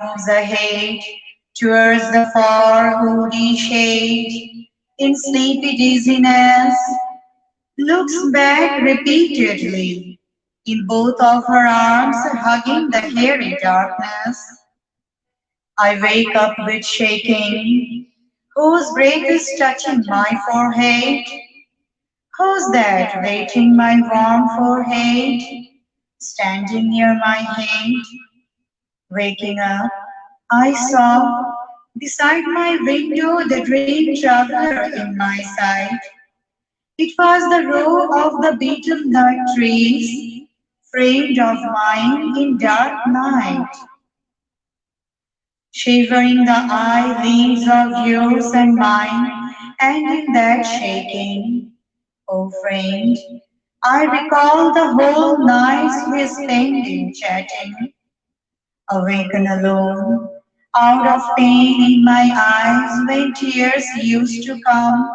moves ahead towards the far woody shade. In sleepy dizziness, looks back repeatedly, in both of her arms hugging the hairy darkness. I wake up with shaking. Whose breath is touching my forehead? Who's that waiting my warm forehead? Standing near my head? Waking up, I saw beside my window the dream traveler in my sight. It was the row of the beetle nut trees, framed of mine in dark night, shivering the eye leaves of yours and mine, and in that shaking, oh friend, I recall the whole nights we spent in chatting, awaken alone, out of pain in my eyes when tears used to come.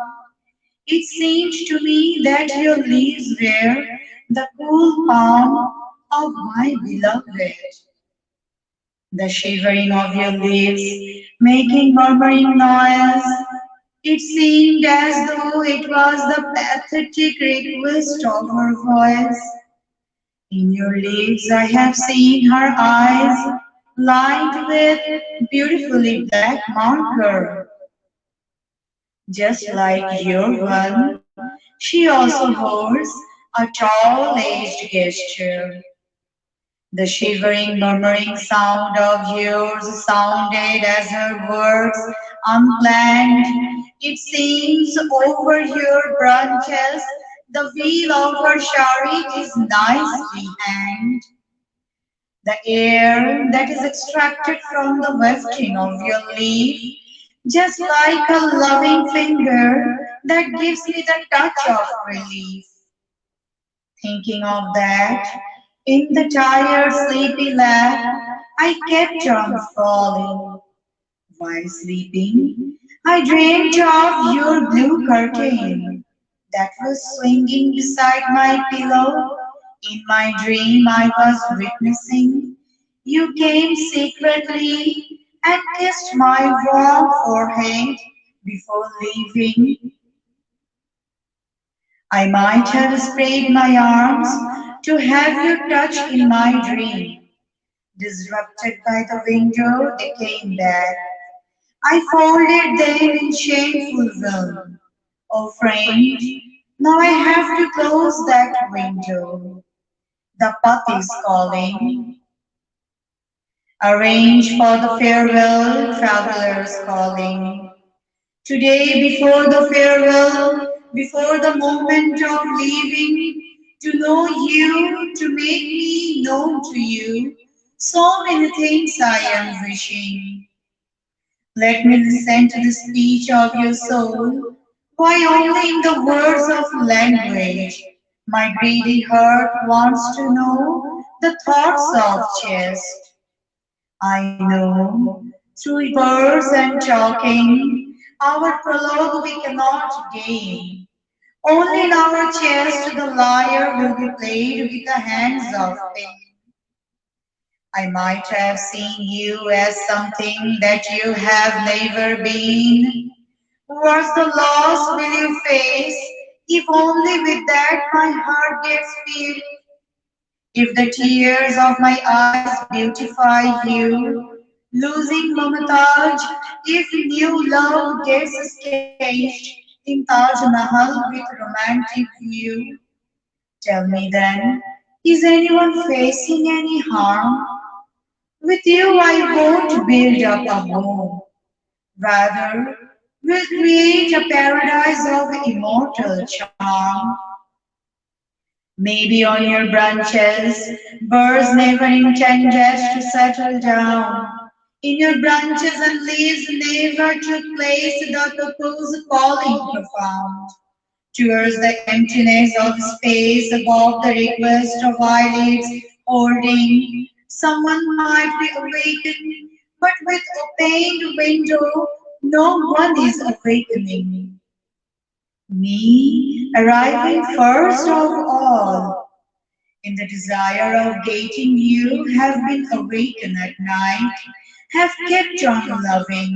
It seemed to me that your leaves were the cool palm of my beloved. The shivering of your leaves making murmuring noise. It seemed as though it was the pathetic request of her voice. In your leaves I have seen her eyes lined with beautifully black marker. Just like your one, she also holds a tall aged gesture. The shivering, murmuring sound of yours sounded as her words unplanned. It seems over your branches the wheel of her chariot is nicely hanged. The air that is extracted from the wefting of your leaf, just like a loving finger that gives me the touch of relief. Thinking of that, in the tired, sleepy lap, I kept on falling. While sleeping, I dreamed of your blue curtain that was swinging beside my pillow. In my dream, I was witnessing you came secretly and kissed my warm forehead before leaving. I might have spread my arms to have your touch in my dream. Disrupted by the window, they came back. I folded them in shameful will. Oh, friend, now I have to close that window. The puppy is calling. Arrange for the farewell, travelers calling. Today, before the farewell, before the moment of leaving, to know you, to make me known to you, so many things I am wishing. Let me listen to the speech of your soul. Why only in the words of language? My greedy heart wants to know the thoughts of chest. I know through words and talking, our prologue we cannot gain. Only in our chest the lyre will be played with the hands of pain. I might have seen you as something that you have never been. What's the loss will you face if only with that my heart gets filled? If the tears of my eyes beautify you, losing Mumtaz, if new love gets staged in Taj Mahal with romantic view, tell me then, is anyone facing any harm? With you I won't build up a home, rather will create a paradise of immortal charm. Maybe on your branches, birds never intended to settle down. In your branches and leaves never took place the cuckoo's calling profound. Towards the emptiness of space above the request of eyelids holding, someone might be awakened, but with opaque window, no one is awakening. Me arriving first of all, in the desire of gating you have been awakened at night, have kept on loving.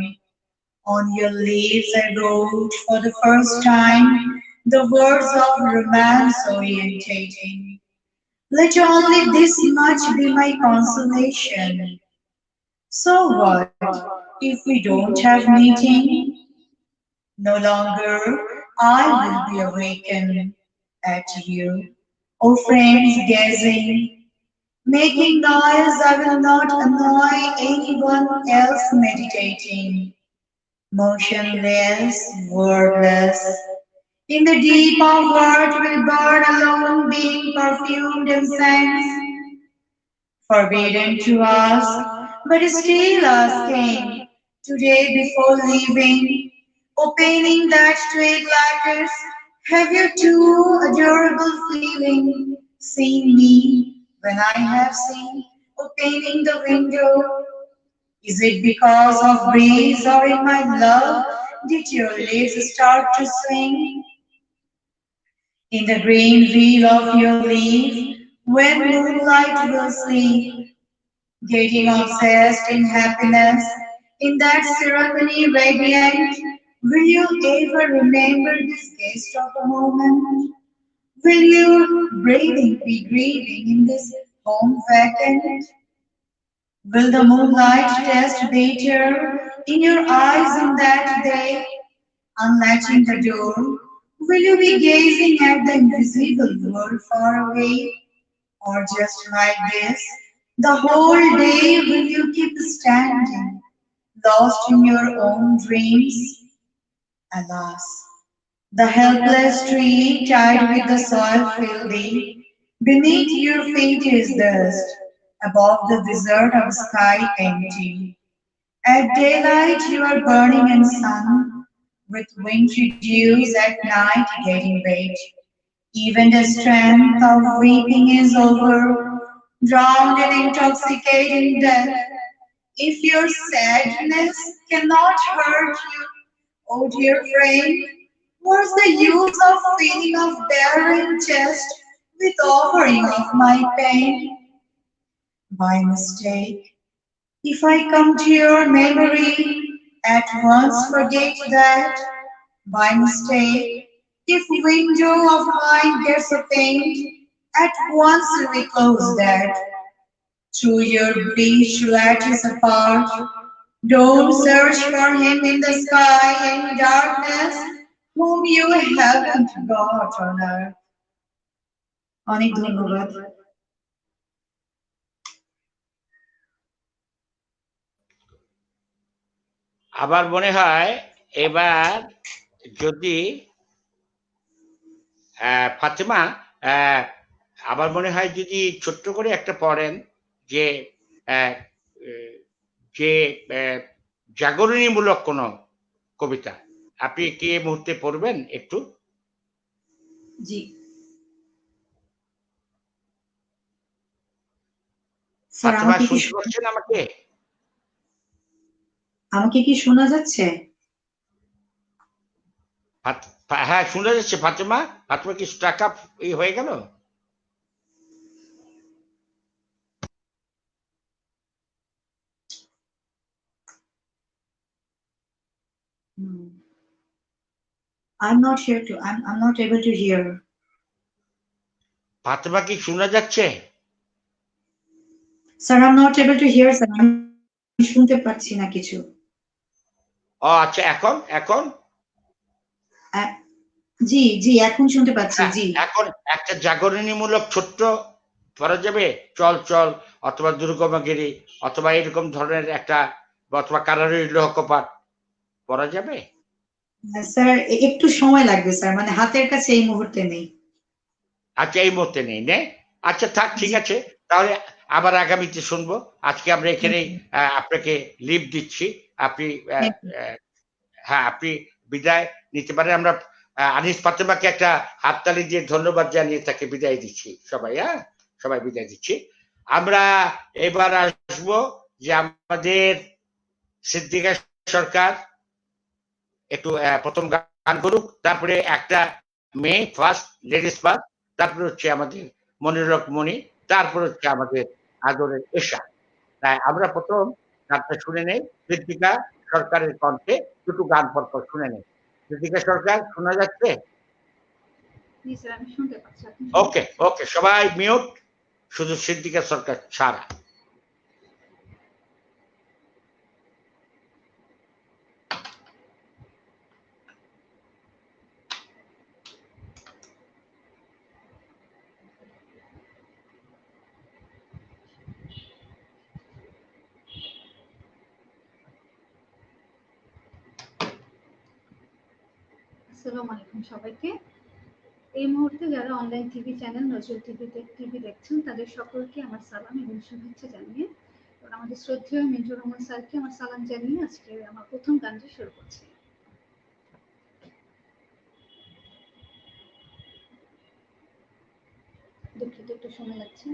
On your leaves I wrote for the first time the words of romance orientating. Let only this much be my consolation. So what if we don't have meeting? No longer I will be awakened at you. O friends gazing, making noise, I will not annoy anyone else meditating. Motionless, wordless, in the deep of heart will burn alone, being perfumed incense, forbidden to ask, but still asking, today before leaving, opening that straight lattice, have you too adorable feeling, seen me when I have seen, opening the window? Is it because of breeze or in my love did your lips start to swing? In the green wheel of your leaf, when moonlight will sleep, getting obsessed in happiness, in that ceremony radiant, will you ever remember this guest of a moment? Will you breathing be grieving in this home vacant? Will the moonlight test better in your eyes on that day? Unlatching the door, will you be gazing at the invisible world far away? Or just like this, the whole day will you keep standing, lost in your own dreams? Alas, the helpless tree tied with the soil filthy, beneath your feet is dust, above the desert of sky empty. At daylight you are burning in sun, with wintry dews at night getting wet. Even the strength of weeping is over, drowned in intoxicating death. If your sadness cannot hurt you, oh dear friend, what's the use of feeling of barren chest with offering of my pain? By mistake, if I come to your memory, at once forget that. By mistake, if window of mine gets a paint, at once reclose that. Through your beach lattice apart, don't search for him in the sky in darkness, whom you haven't got on earth. অনেক ধন্যবাদ। আবার মনে হয় এবার যদি ফাতেমা আবার মনে হয় যদি ছোট্ট করে একটা পড়েন যে যে জাগরণীমূলক কোনো কবিতা আপনি কি এই মুহূর্তে পড়বেন একটু? জি ফাতেমা, শুনতে পাচ্ছেন আমাকে? আমাকে কি শোনা যাচ্ছে? হ্যাঁ, শোনা যাচ্ছে। ফাতেমা, ফাতেমা কি স্টাক আপ হয়ে গেল? I'm not here to. I'm not able to hear. Fatema কি শোনা যাচ্ছে? Sir, I'm not able to hear, sir. আমি শুনতে পাচ্ছি না কিছু। ও আচ্ছা, এখন এখন জি জি এখন শুনতে পাচ্ছি। জি, এখন একটা জাগরণীমূলক ছোট্ট পড়া যাবে? চল চল অথবা দুর্গমগিরি অথবা এরকম ধরনের একটা, অথবা কারারুল লোহকপাট পড়া যাবে? স্যার একটু সময় লাগবে স্যার, মানে হাতের কাছে এই মুহূর্তে নেই। আচ্ছা, এই মুহূর্তে নেই নে? আচ্ছা থাক, ঠিক আছে, তাহলে আবার আগামীতে শুনবো। আজকে আমরা এখানেই আপনাকে লিভ দিচ্ছি। আপনি হ্যাঁ, আপনি বিদায় নিতে পারেন। আমরা আনিস ফাতেমাকে একটা হাততালি দিয়ে ধন্যবাদ জানিয়ে তাকে বিদায় দিচ্ছি সবাই। হ্যাঁ, সবাই বিদায় দিচ্ছি। আমরা এবার আসবো যে আমাদের সিদ্দিকা সরকার একটু প্রথম গান করুক, তারপরে একটা মেয়ে ফার্স্ট, লেডিস ফার্স্ট, তারপরে হচ্ছে আমাদের মনিরক মণি, তারপর হচ্ছে আমাদের আদরের এশা। তাই আমরা প্রথম গানটা শুনে নেই। ঋতিকা সরকারের কণ্ঠে দুটো গান পরপর শুনে নেই। ঋতিকা সরকার শোনা যাচ্ছে? জি স্যার, আমি শুনতে পাচ্ছি। ওকে ওকে, সবাই মিউট, শুধু ঋতিকা সরকার ছাড়া। আসসালামু আলাইকুম সবাইকে। এই মুহূর্তে যারা online TV channel Nazrul TV দেখছেন তাদের সকলকে আমার সালাম এবং শুভেচ্ছা জানিয়ে, আমাদের শ্রদ্ধেয় মিন্টুর রহমান স্যারকে আমার সালাম জানিয়ে আজকে আমার প্রথম গানটি শুরু করছি। দুঃখিত, একটু সময় লাগছে।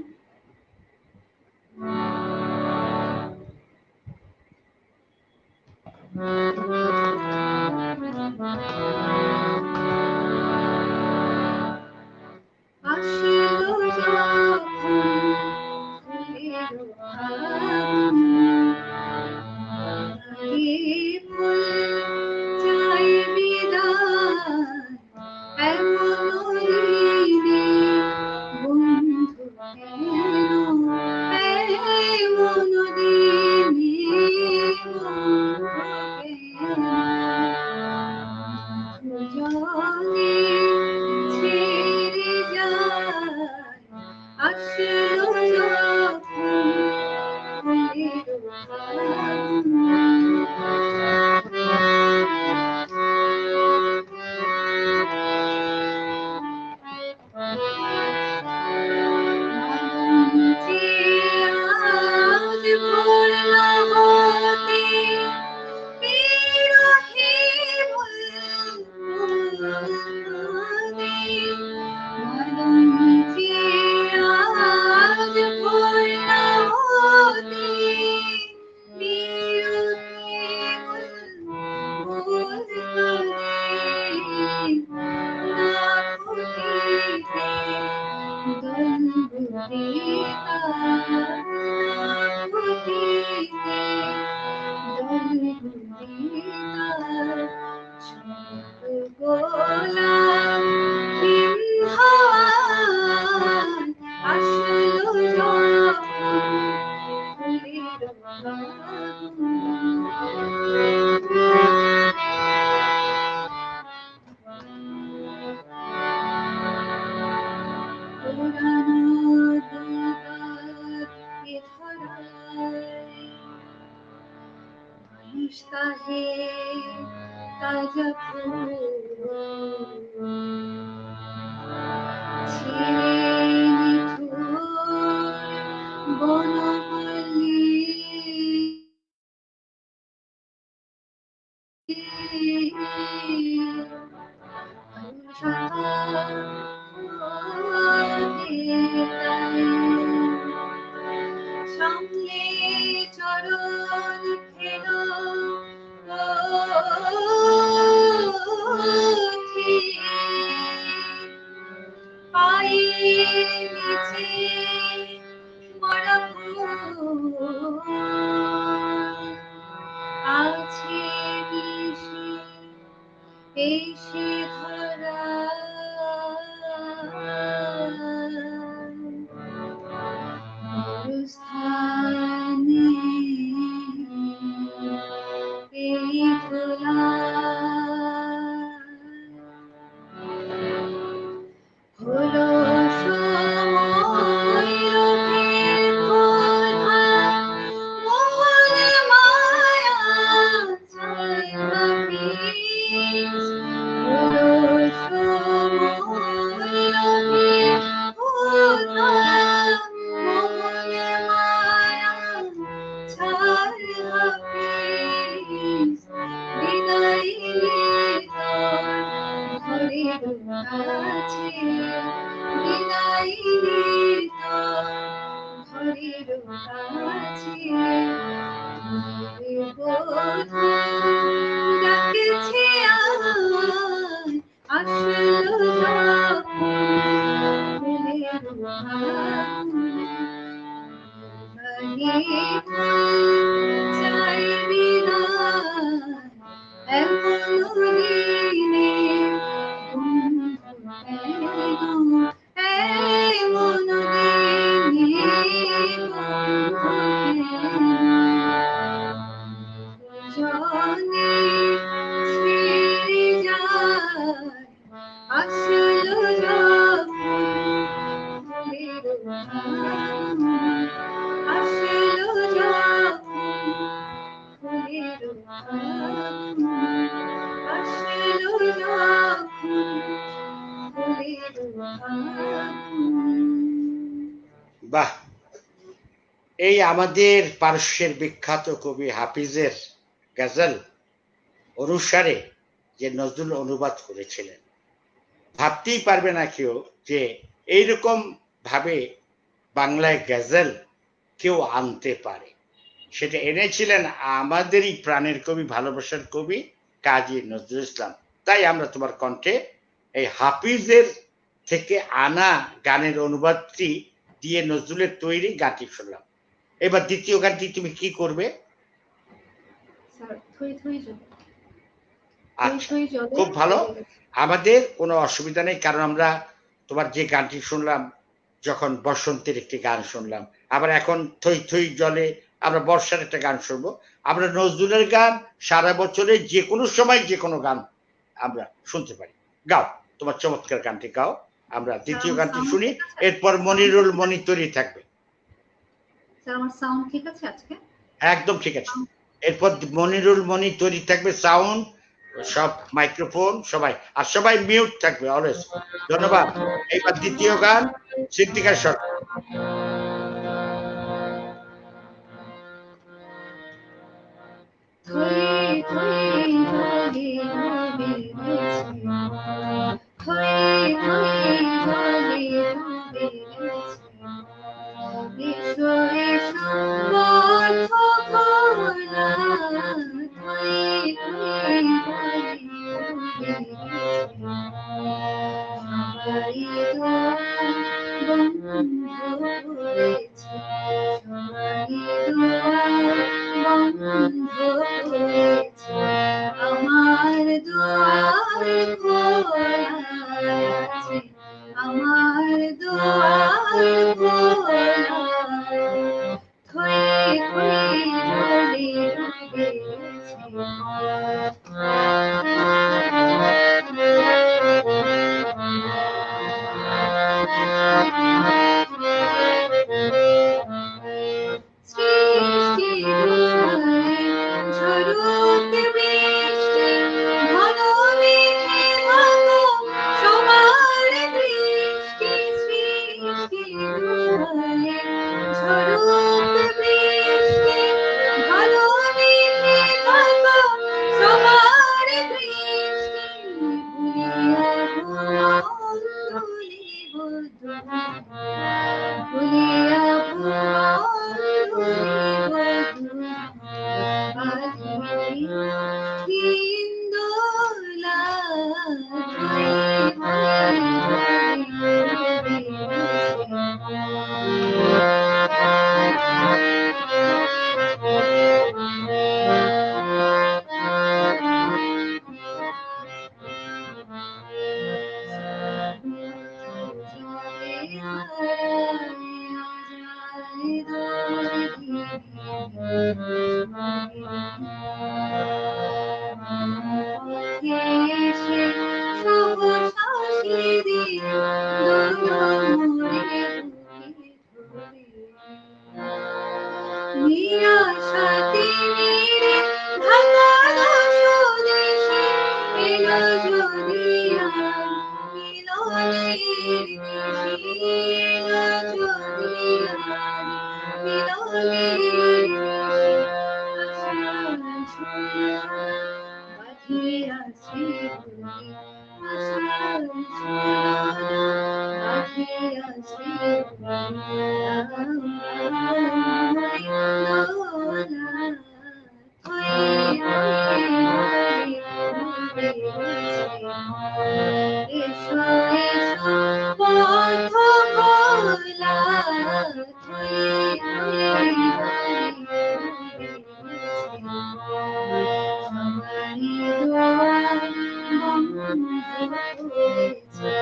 এমন দিনে বন্ধু কেন, এমন দিনে বন্ধু কেন, জনে ছেড়ে যায় আসলো যখন ফুলের ফাগুন, আসলো যখন ফুলের ফাগুন, আসলো যখন ফুলের ফাগুন। বাহ, এই আমাদের পারস্যের বিখ্যাত কবি হাফিজের গজল অনুসারে যে নজরুল অনুবাদ করেছিলেন, ভাবতেই পারবে না কেউ যে এইরকম ভাবে বাংলায় গজল কেউ আনতে পারে। সেটা এনেছিলেন আমাদেরই প্রাণের কবি, ভালোবাসার কবি কাজী নজরুল ইসলাম। তাই আমরা তোমার কণ্ঠে এই হাফিজের থেকে আনা গানের অনুবাদটি দিয়ে নজরুলের তৈরি গানটি শুনলাম। এবার দ্বিতীয় গানটি তুমি কি করবে? স্যার থই থই জলে, থই আচ্ছা, থই জলে খুব ভালো, ডুবে গেছে। আমাদের কোনো অসুবিধা নেই, কারণ আমরা তোমার যে গানটি শুনলাম যখন বসন্তের একটি গান শুনলাম, আবার এখন থই থই জলে আমরা বর্ষার একটা গান শুনবো। আমরা নজরুলের গান সারা বছরে যে কোনো সময় যে কোনো গান আমরা শুনতে পারি। গাও, তোমার চমৎকার গানটি গাও, আমরা স্যার দ্বিতীয় আমার গানটি সাউন্ড শুনি, ঠিক আছে? এরপর মনিরুল মনি তৈরি থাকবে। স্যার আমার সাউন্ড ঠিক আছে আজকে? একদম ঠিক আছে, এরপর মনিরুল মনি তৈরি থাকবে, সাউন্ড সব মাইক্রোফোন সবাই, আর সবাই মিউট থাকবে অলওয়েজ। ধন্যবাদ। এইবার দ্বিতীয় গান সিদ্দিকার সরকার। থই থই জলে ডুবে গেছে, থই থই জলে ডুবে গেছে, এসো এসো পথ খোলা, থই থই জলে ডুবে গেছে, সবাই দোয়া বন্ধ করেছে, সবাই দোয়া বন্ধ করেছে, আমার দুয়ার খোলা আছে, আমার দুয়ার খোলা, থই থই জলে ডুবে সৃষ্টি দুয়ারে ঝরুক বৃষ্টি, ঘন মেঘে ঢাকো সবার দৃষ্টি, সৃষ্টি দুয়ারে ঝরুক বৃষ্টি, ঘন মেঘে ঢাকো সবার দৃষ্টি, ভুলিয়া ভুবন তুলিব দুয়ারে, ভুলিয়া ভুবন তুলিব দুয়ারে, হিন্দোলা থই থই জলে ডুবে নিরাশাতে নিরে ভাঙা স্বদেশে এলো যদি আর মিলনের দেশে, এলো যদি আর মিলনের দেশে, আশার ছোঁয়া বাঁধিয়া স্মৃতি, আশার ছোঁয়া বাঁধিয়া এসো এসো পথ খোলা, থই থই সবারই দোয়ায় বন্ধ হয়েছে,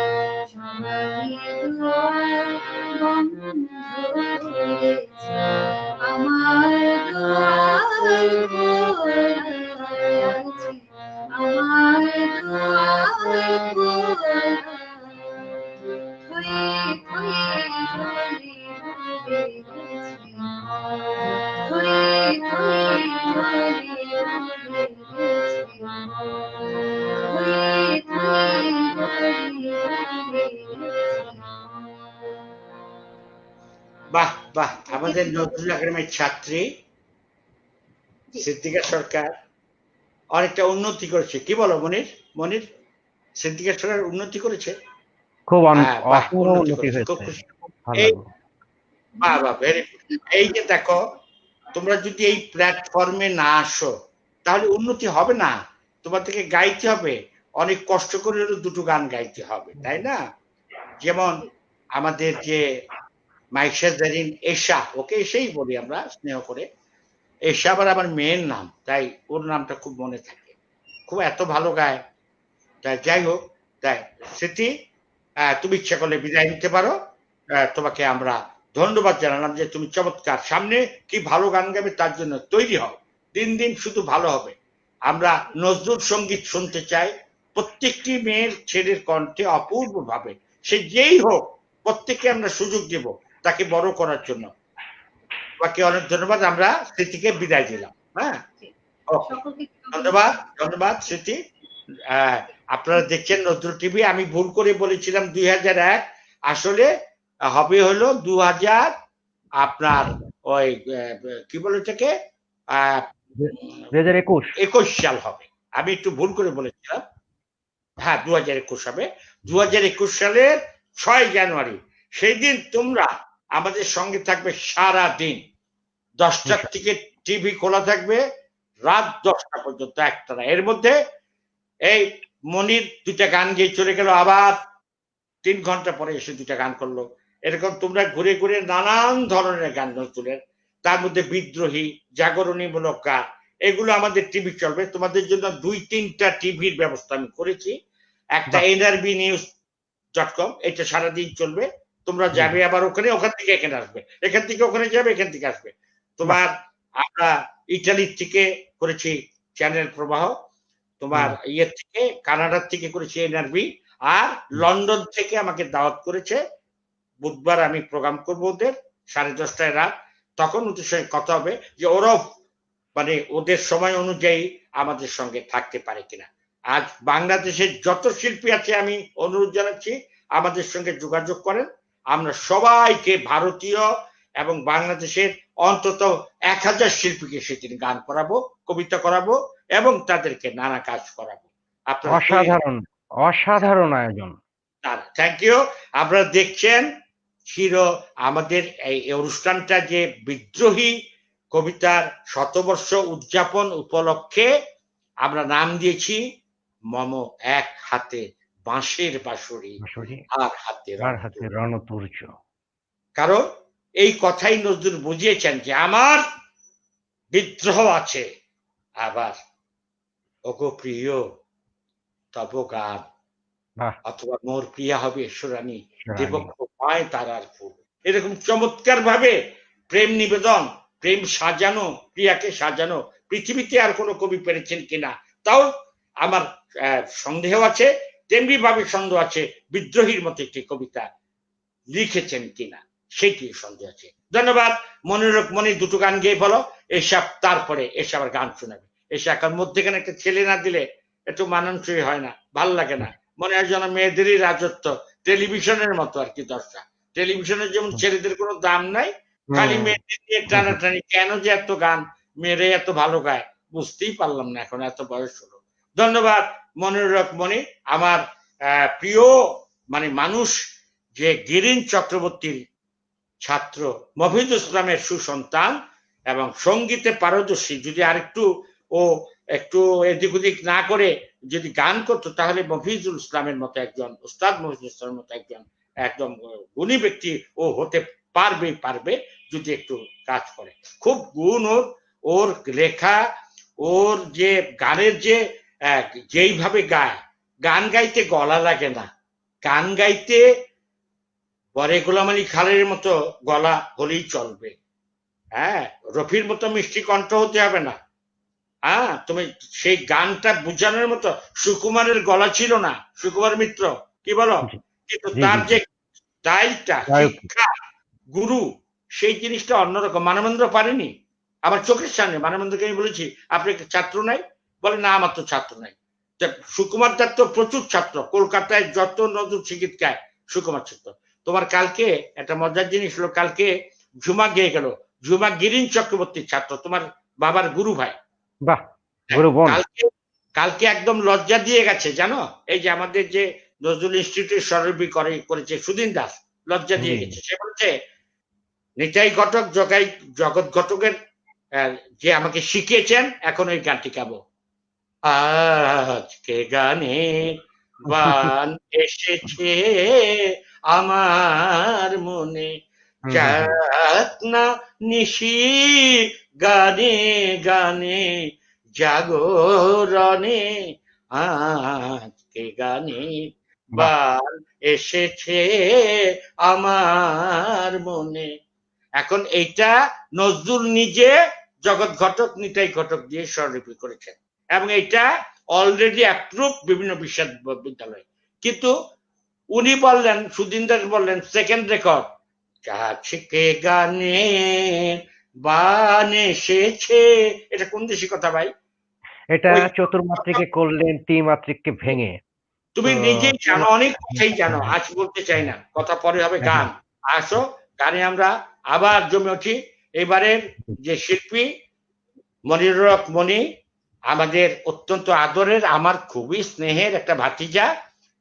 সবারই দোয়ায় বন্ধ হয়েছে, আমার দোয়ার গোড়ায় আছে, আমার দোয়ার গোড়ায় থই থই ঝরে ঝরে গেছে, থই থই ঝরে ঝরে গেছে, থই থই ঝরে ঝরে গেছে। বাহ বাহ, আমাদের নজরুল একাডেমির ছাত্রী সিদ্দিকা সরকার অনেকটা উন্নতি করেছে, কি বলো মনির? মনির, সিদ্দিকা সরকার উন্নতি করেছে। খুব হ্যাঁ বাহ, অসীম উন্নতি উন্নতি করেছে, খুব হয়েছে, খুশি। ভালো এই লাগলো। বাহ বাহ, ভেরি গুড। এই যে দেখো, তোমরা যদি এই প্ল্যাটফর্মে না আসো তাহলে উন্নতি হবে না, তোমাদেরকে গাইতে হবে, অনেক কষ্ট করে হলেও দুটো গান গাইতে হবে, তাই না? যেমন আমাদের যে মাইশা জারিন এশা, ওকে এসেই বলি আমরা স্নেহ করে, এশা আবার আমার মেয়ের নাম, তাই ওর নামটা খুব মনে থাকে, খুব এত ভালো গায়। তাই যাই হোক, তাই স্মৃতি, তুমি ইচ্ছা করলে বিদায় নিতে পারো। তোমাকে আমরা ধন্যবাদ জানালাম যে তুমি চমৎকার, সামনে কি ভালো গান গাবে তার জন্য তৈরি হও, দিন দিন শুধু ভালো হবে। আমরা নজরুল সঙ্গীত শুনতে চাই, প্রত্যেকটি মেয়ের ছেলের কণ্ঠে অপূর্ব ভাবে, সে যেই হোক, প্রত্যেককে আমরা সুযোগ দেব তাকে বড় করার জন্য। তোমাকে অনেক ধন্যবাদ, আমরা স্মৃতিকে বিদায় দিলাম। হ্যাঁ, সকলকে ধন্যবাদ, ধন্যবাদ স্মৃতি। আপনারা দেখছেন নজরুল টিভি। আমি ভুল করে বলেছিলাম 2001, আসলে হবে হলো 2000, আপনার ওই কি বলে এটাকে 2021 21 সাল হবে, আমি একটু ভুল করে বলেছিলাম। হ্যাঁ, 2021 হবে। 2021 সালের 6 জানুয়ারি, সেই দিন তোমরা আমাদের সঙ্গে থাকবে সারা দিন, 10টার থেকে টিভি খোলা থাকবে, রাত 10টা পর্যন্ত একটানা। এর মধ্যে এই মনির দুটা গান গিয়ে চলে গেল, আবার 3 ঘন্টা পরে এসে দুটা গান করলো। এরকম তোমরা ঘুরে ঘুরে নানান ধরনের গান নজরুলের, তার মধ্যে বিদ্রোহী, জাগরণীমূলক গান, এগুলো আমাদের টিভি চলবে। তোমাদের জন্য 2-3টা টিভির ব্যবস্থা আমি করেছি। একটা nrbnews.com, এটা সারাদিন চলবে, তোমরা যাবে আবার ওখানে, ওখান থেকে এখানে আসবে, এখান থেকে ওখানে যাবে, এখান থেকে আসবে। তোমার আমরা ইটালির থেকে করেছি চ্যানেল প্রবাহ, তোমার ইয়ের থেকে কানাডার থেকে করেছি এনআরবি, আর লন্ডন থেকে আমাকে দাওয়াত করেছে, বুধবার আমি প্রোগ্রাম করবো ওদের 10:30 রাত, তখন ওদের সঙ্গে কথা হবে যে ওরাও মানে ওদের সময় অনুযায়ী আমাদের সঙ্গে থাকতে পারে কিনা। আজ বাংলাদেশের যত শিল্পী আছে আমি অনুরোধ জানাচ্ছি আমাদের সঙ্গে যোগাযোগ করেন, আমরা সবাইকে ভারতীয় এবং বাংলাদেশের অন্তত 1000 শিল্পীকে সেদিন গান করাবো, কবিতা করাবো এবং তাদেরকে নানা কাজ করাবো। আপনারা অসাধারণ অসাধারণ আয়োজন। Thank you. আপনারা দেখছেন আমাদের এই অনুষ্ঠানটা যে বিদ্রোহী কবিতার শতবর্ষ উদযাপন উপলক্ষে আমরা নাম দিয়েছি মম এক হাতে বাঁশের বাঁশরি, আর হাতে রণতুর্য। কারণ এই কথাই নজরুল বুঝিয়েছেন যে আমার বিদ্রোহ আছে, আবার ওগো প্রিয় তব গান, অথবা মোর প্রিয়া হবে ঈশ্বরানী, দেবক্ষ পায় তারার ফুল। এরকম চমৎকার ভাবে প্রেম নিবেদন, প্রেম সাজানো, প্রিয়াকে সাজানো পৃথিবীতে আর কোনো কবি পেরেছেন কিনা, তাও আমার সন্দেহ আছে। তেমনি ভাবে সন্দেহ আছে বিদ্রোহীর মতো একটি কবিতা লিখেছেন কিনা, সেটি সন্দেহ আছে। ধন্যবাদ। মনি দুটো গান গেয়ে বলো, এসব তারপরে এসে আবার গান শোনাবে। এসে একার মধ্যেখানে একটা ছেলে না দিলে একটু মানানসই হয় না, ভাল লাগে না, মনে হয় যেন মেয়েদেরই রাজত্ব, টেলিভিশনের মতো আর কি। দর্শক টেলিভিশনের যেমন ছেলেদের কোনো দাম নাই, খালি মেয়েদের দিয়ে টানাটানি, কেন যে এত গান, মেয়েরা এত ভালো গায় বুঝতেই পারলাম না এখন, এত বয়স হলো। ধন্যবাদ মনি, আমার প্রিয় মানে মানুষ, যে গিরিন চক্রবর্তীর ছাত্র, মফিজুল ইসলামের সুসন্তান এবং সঙ্গীতে পারদর্শী। যদি আরেকটু ও একটু এদিক ওদিক না করে যদি গান করতো, তাহলে মফিজুল ইসলামের মতো একজন, উস্তাদ মফিজুল ইসলামের মতো একজন একদম গুণী ব্যক্তি ও হতে পারবে যদি একটু কাজ করে। খুব গুণ ওর লেখা, ওর যে গানের যে যেইভাবে গায়, গান গাইতে গলা লাগে না, গান গাইতে বরে গোলাম আলী খালের মতো গলা হলেই চলবে। হ্যাঁ, রফির মতো মিষ্টি কণ্ঠ হতে হবে না। হ্যাঁ, তুমি সেই গানটা বোঝানোর মতো সুকুমারের গলা ছিল না, সুকুমার মিত্র, কি বলো? জি কিন্তু জি তার জি যে জি। স্টাইলটা, গায়ক। শিক্ষা, গুরু, সেই জিনিসটা অন্যরকম। মানবেন্দ্র পারেনি। আমার চোখের সামনে মানবেন্দ্রকে আমি বলেছি, আপনি কি ছাত্র নাই? বলে না, আমার তো ছাত্র নাই। সুকুমার তার তো প্রচুর ছাত্র, কলকাতায় যত নতুন শিক্ষিতকায় সুকুমার ছাত্র। তোমার কালকে একটা মজার জিনিস হলো, কালকে ঝুমা গিয়ে গেল, ঝুমা গিরিন চক্রবর্তীর ছাত্র, তোমার বাবার গুরু ভাই। বাহ, হ্যাঁ, গুরু বোন। কালকে কালকে একদম লজ্জা দিয়ে গেছে জানো, এই যে আমাদের যে নজরুল ইনস্টিটিউট স্বরূপী করেছে সুদিন দাস, লজ্জা জি দিয়ে গেছে। সে বলছে নিতাই ঘটক জগৎ ঘটকের যে আমাকে শিখিয়েছেন, এখন ওই গানটি গাবো। আজকে গানের বান এসেছে আমার মনে, হুম হুম হুম। যাক না নিশি গানে গানে জাগরণে, আজকে গানের বাহ। বান এসেছে আমার মনে। এখন এইটা নজরুল নিজে জগৎ ঘটক, নিতাই ঘটক দিয়ে স্বরলিপি করেছেন, এবং এটা অলরেডি অ্যাপ্রুভ বিভিন্ন বিশ্ববিদ্যালয়। কিন্তু উনি বললেন, সুদিন দাস বললেন সেকেন্ড রেকর্ড, আজকে গানে বান এসেছে। এটা কোন দেশি কথা ভাই? এটা ওই চতুর্মাত্রিকে করলেন ত্রিমাত্রিককে ভেঙে। তো তুমি নিজেই জানো, তোমার- অনেক কথাই জানো, আজ বলতে চাই না, কথা পরে হবে। হ্যাঁ, গান হ্যাঁ, আসো, গানে আমরা আবার জমে উঠি। এবারের যে শিল্পী মনিরুল হক মনি, আমাদের অত্যন্ত আদরের, আমার খুবই স্নেহের একটা ভাতিজা,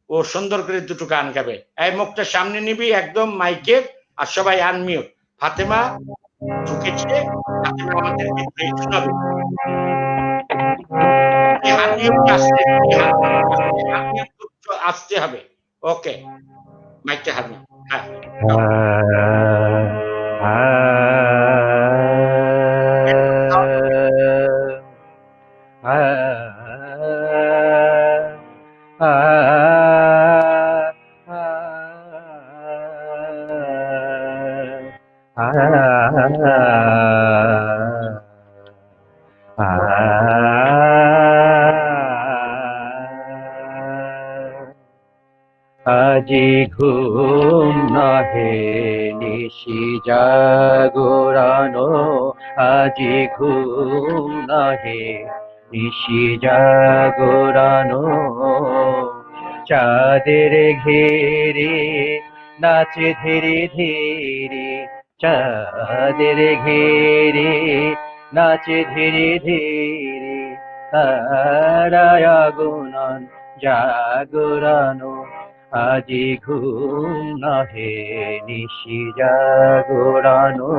ও সুন্দর করে দুটো গান গাবে। এই মুখটা সামনে নিবি একদম মাইকের, আর সবাই আনমিউট। ফাতেমা ঢুকেছে, ফাতেমা আমাদের শোনাবে। আসতে হবে। ওকে, মাইকটা হারমিউট। হ্যাঁ, দাও। আজি ঘুম নহে নিশি জাগরানো, আজি ঘুম নহে নিশি জাগরানো, চাঁদের ঘেরে নাচে ধীরে ধীরে, চাঁদের ঘেরে নাচে ধীরে ধীরে, তারায় গুণন জাগরানো, আজি ঘুম নহে নিশি জাগরানো।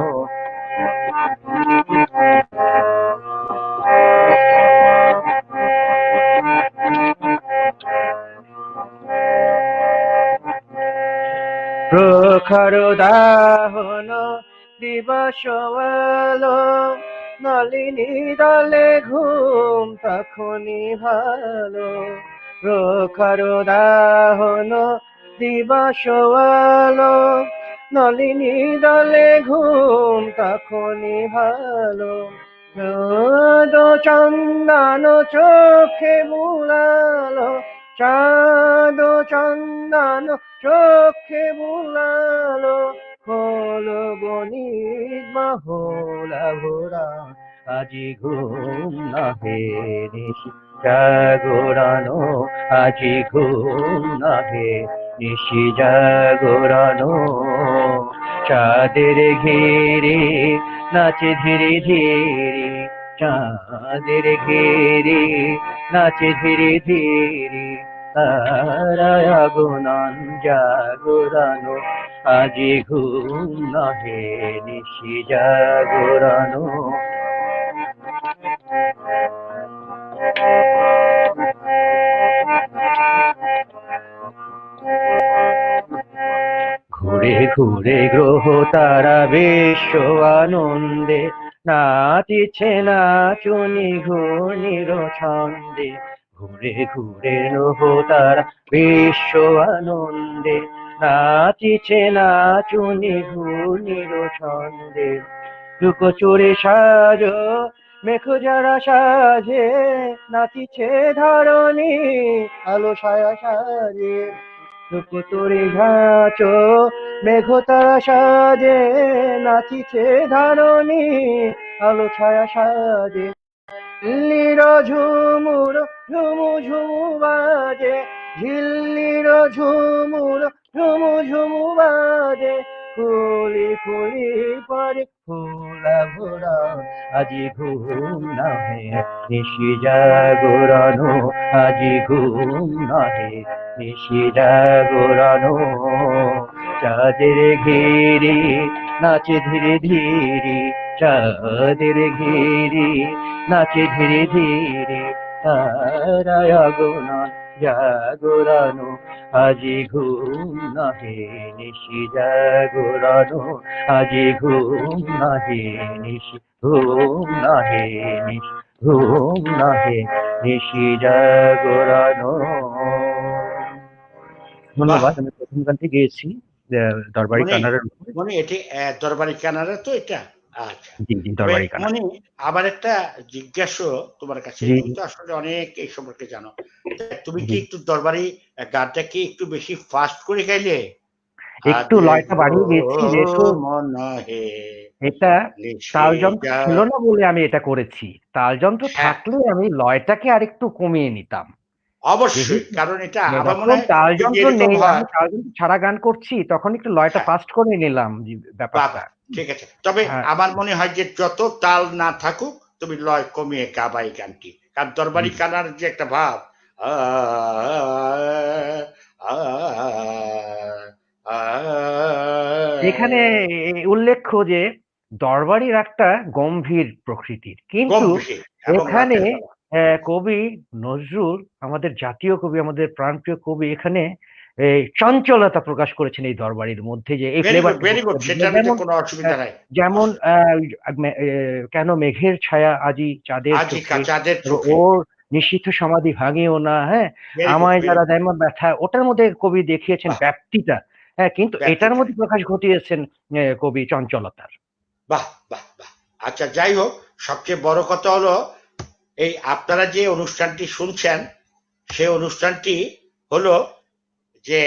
প্রখর দাহন দিবস আলো, নলিনী দলে ঘুম তখনই ভালো। প্রখর দাহন দিবস আলো, নলিনী দলে ঘুম তখনই ভালো। চাঁদ চন্দন চোখে বুলালো, চাঁদ চন্দন চোখে বুলালো, হলো বণিক মহলা ভোরা, আজি ঘুম নহে নিশি জাগরানো, আজি ঘুম নহে নিশি জাগরানো, চাঁদের ঘিরে নাচে ধীরে ধীরে, চাঁদের ঘিরে নাচে ধীরে ধীরে, তারায় গুণন জাগরানো, আজি ঘুম নহে নিশি জাগরানো। ঘুরে ঘুরে গ্রহ তারা বিশ্ব আনন্দে, নাচিছে নাচুনি ঘূর্ণির ছন্দে, ঘুরে ঘুরে নভোতারা বিশ্ব আনন্দে। নাচিছে নাচুনি ঘূর্ণির ছন্দে, লুকোচুরি সাজো মেঘ যারা সাজে, নাচিছে ধরণী আলো ছায়া সাজে। লুকোচুরি ঘাচো মেঘ তারা সাজে, নাচিছে ধরণী আলো ছায়া সাজে। ঝিল্লির ঝুমুর ঝুমু ঝুমু বাজে, ঝিল্লির ঝুমুর ঝুমু ঝুমু বাজে। ফুলি ফুলি পরে ফুলা ভরা, আজি ঘুম নাহে নিশি জাগরানো, আজি ঘুম নাহে নিশি জাগরানো। চাঁদের ঘিরি নাচে ধীরে ধীরে, চাঁদের ঘিরি নাচে ধীরে ধীরে, তারায় আগমন জাগরানো, আজি ঘুম নাহে নিশি জাগরানো, আজি ঘুম নাহে নিশি, ঘুম নাহে নিশি, ঘুম নাহে নিশি জাগরানো। ধন্যবাদ। আমি প্রথম গানটি গেয়েছি দরবারি মনি কানারের। মনি এটি দরবারি কানাডা তো এটা? আচ্ছা। জি জি, তবে দরবারি কানার। মনি আমার একটা জিজ্ঞাসা তোমার কাছে, জি তুমি জি তো আসলে অনেক এই সম্পর্কে জানো। তা তুমি কি জি, একটু দরবারি গানটা কি একটু বেশি ফাস্ট করে গাইলে? একটু আজে লয়টা বাড়িয়ে গেছি যেহেতু মন হে এটা নিশি তালযন্ত্র যা ছিল না বলে আমি এটা করেছি। তালযন্ত্র হ্যাঁ, থাকলে আমি লয়টাকে আরেকটু কমিয়ে নিতাম। অবশ্যই। যেহেতু কারণ এটা আমার মনে যখন হয় যদি তালযন্ত্র এরকম নেই, আমি হয় তালযন্ত্র ছাড়া গান করছি, তখন একটু লয়টা হ্যাঁ, ফাস্ট করে নিলাম ব্যাপারটা। বাবা ঠিক আছে। তবে হ্যাঁ, আমার মনে হয় যে যত তাল না থাকুক তুমি লয় কমিয়ে গাবা এই গানটি। কারণ জি দরবারি জি। কানার যে একটা ভাব আ, আ, আ, এখানে উল্লেখ্য যে দরবারির একটা গম্ভীর প্রকৃতির, কিন্তু গম্ভীর এবং এখানে রাতের বেলা। কবি নজরুল, আমাদের জাতীয় কবি, আমাদের প্রাণপ্রিয় কবি, এখানে চঞ্চলতা প্রকাশ করেছেন এই দরবারির মধ্যে, যে এই ফ্লেভারটা ভেরি যোগ গুড, করে দিয়েছেন। সেটার মধ্যে যেমন কোনো অসুবিধা নাই। যেমন কেন মেঘের ছায়া আজি চাঁদের আজি চোখে, চাঁদের তারপর চোখে। ওর নিশীথ সমাধি ভাঙিও না, হ্যাঁ, ভেরি গুড, আমায় ভেরি যারা গুড। দেয় ব্যথা, ওটার মধ্যে কবি দেখিয়েছেন বাহ! ব্যাপ্তিটা। হ্যাঁ, কিন্তু এটার ব্যক্তিটা। মধ্যে প্রকাশ ঘটিয়েছেন কবি চঞ্চলতার। বাহ! বাহ! বাহ! আচ্ছা যাই হোক, সবচেয়ে বড় কথা হলো এই আপনারা যে অনুষ্ঠানটি শুনছেন, সে অনুষ্ঠানটি হলো যে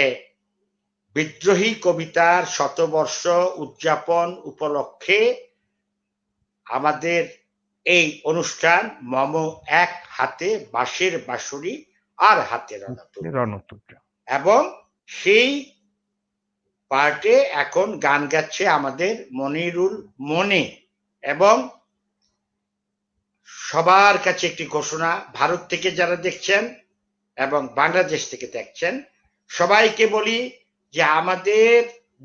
বিদ্রোহী কবিতার শতবর্ষ উদযাপন উপলক্ষে আমাদের এই অনুষ্ঠান মম এক হাতে বাঁশের বাঁশুরি আর হাতে রণতুল। রণতূদ্র। এবং সেই পার্টে এখন গান গাচ্ছে আমাদের মনিরুল মনি। এবং সবার কাছে একটি ঘোষণা, ভারত থেকে যারা দেখছেন এবং বাংলাদেশ থেকে দেখছেন, সবাইকে বলি যে আমাদের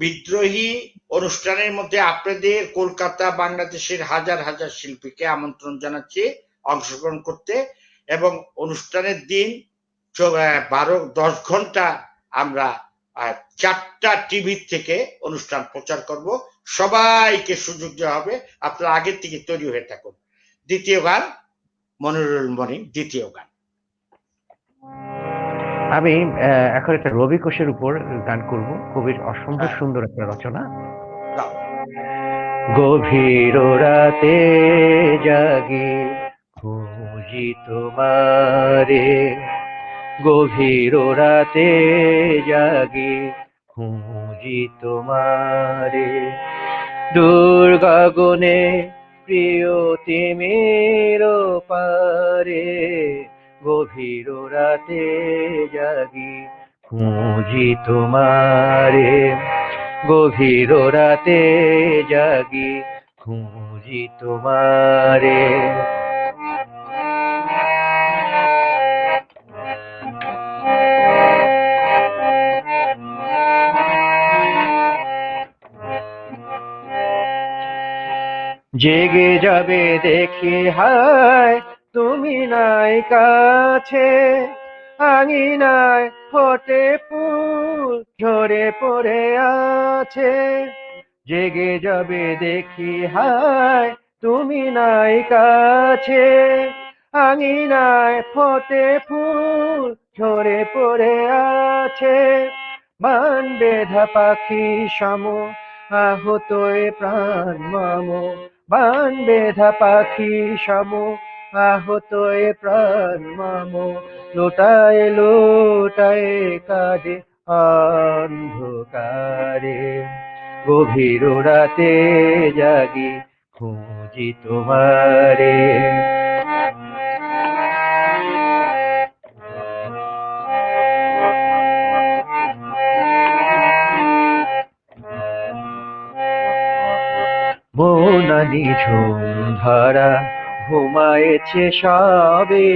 বিদ্রোহী অনুষ্ঠানের মধ্যে আপনাদের কলকাতা বাংলাদেশের হাজার হাজার শিল্পীকে আমন্ত্রণ জানাচ্ছি অংশগ্রহণ করতে। এবং অনুষ্ঠানের দিন 10 ঘন্টা আমরা 4টা টিভি থেকে অনুষ্ঠান প্রচার করব। সবাইকে সুযোগ দেওয়া হবে, আপনারা আগের থেকে তৈরি হয়ে থাকুন। দ্বিতীয় গান মনিরুল মনি, দ্বিতীয় গান। আমি এখন একটা রবি কোষের উপর গান করব, কবির অসম্ভব হ্যাঁ, সুন্দর একটা রচনা। গাও। গভীর রাতে জাগি খুঁজি তোমারে, গভীর রাতে জাগি খুঁজি তোমারে, দূর গগনে প্রিয় তিমির পারে, গভীর রাতে জাগি খুঁজি তোমারে, গভীর রাতে জাগি খুঁজি তোমারে। জেগে যাবে দেখি হায় তুমি নাই কাছে, আঙিনায় ফোটে ফুল ঝরে পড়ে আছে। জেগে যাবে দেখি হায় তুমি নাই কাছে, আঙিনায় ফোটে ফুল ঝরে পড়ে আছে, মান বেধা পাখি সম আহত এ প্রাণ মম, মান বেধা পাখি সম আহত এ প্রাণ মম, লোটায় লোটায় কাঁদে অন্ধকারে, গভীর রাতে জাগি খুঁজি তোমারে। মৌনা নিঝুম ধরা ঘুমায়েছে সবে,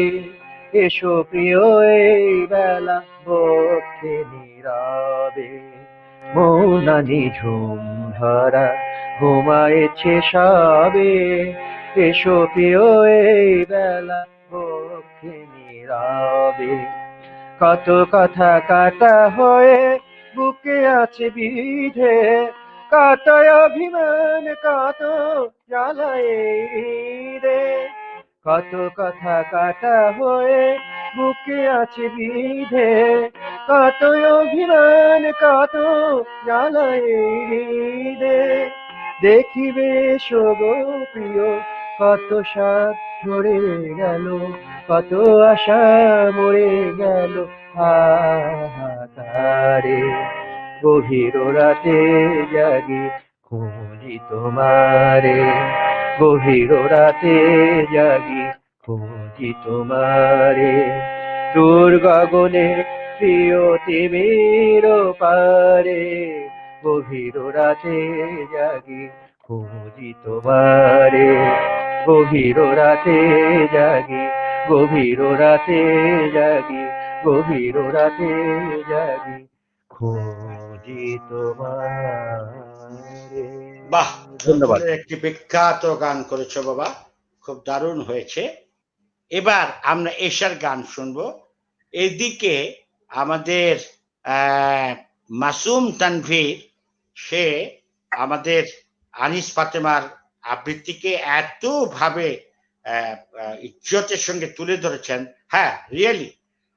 এসো প্রিয় এই বেলা বক্ষে নীরবে। মৌনা নিঝুম ধরা ঘুমায়েছে সবে, এসো প্রিয় এই বেলা বক্ষে নীরবে। কত কথা কাটা হয়ে বুকে আছে বিধে, কত অভিমান কত জ্বালায় হৃদে, কত কথা কাটা হয়ে বুকে আছে বিধে, কত অভিমান কত জ্বালায় হৃদে। দেখিবে সগো প্রিয় কত সাথ ঝরে গেল, কত আশা মরে গেল হাহাকারে, গভীর রাতে জাগি খুঁজি তোমারে, গভীর রাতে জাগি খুঁজি তোমারে। দূর গগনে প্রিয় তিমির পারে, গভীর রাতে জাগি খুঁজি তোমারে, গভীর রাতে জাগি, গভীর রাতে জাগি, গভীর রাতে জাগি খুঁজি তোমারে। বাহ, ধন্যবাদ। নজরুলের একটি বিখ্যাত গান করেছো বাবা, খুব দারুণ হয়েছে। এবার আমরা এশার গান শুনবো। এদিকে আমাদের মাসুম তানভীর, সে আমাদের আনিস ফাতেমার আবৃত্তিকে এত ভাবে ইজ্জতের সঙ্গে তুলে ধরেছেন। হ্যাঁ, রিয়েলি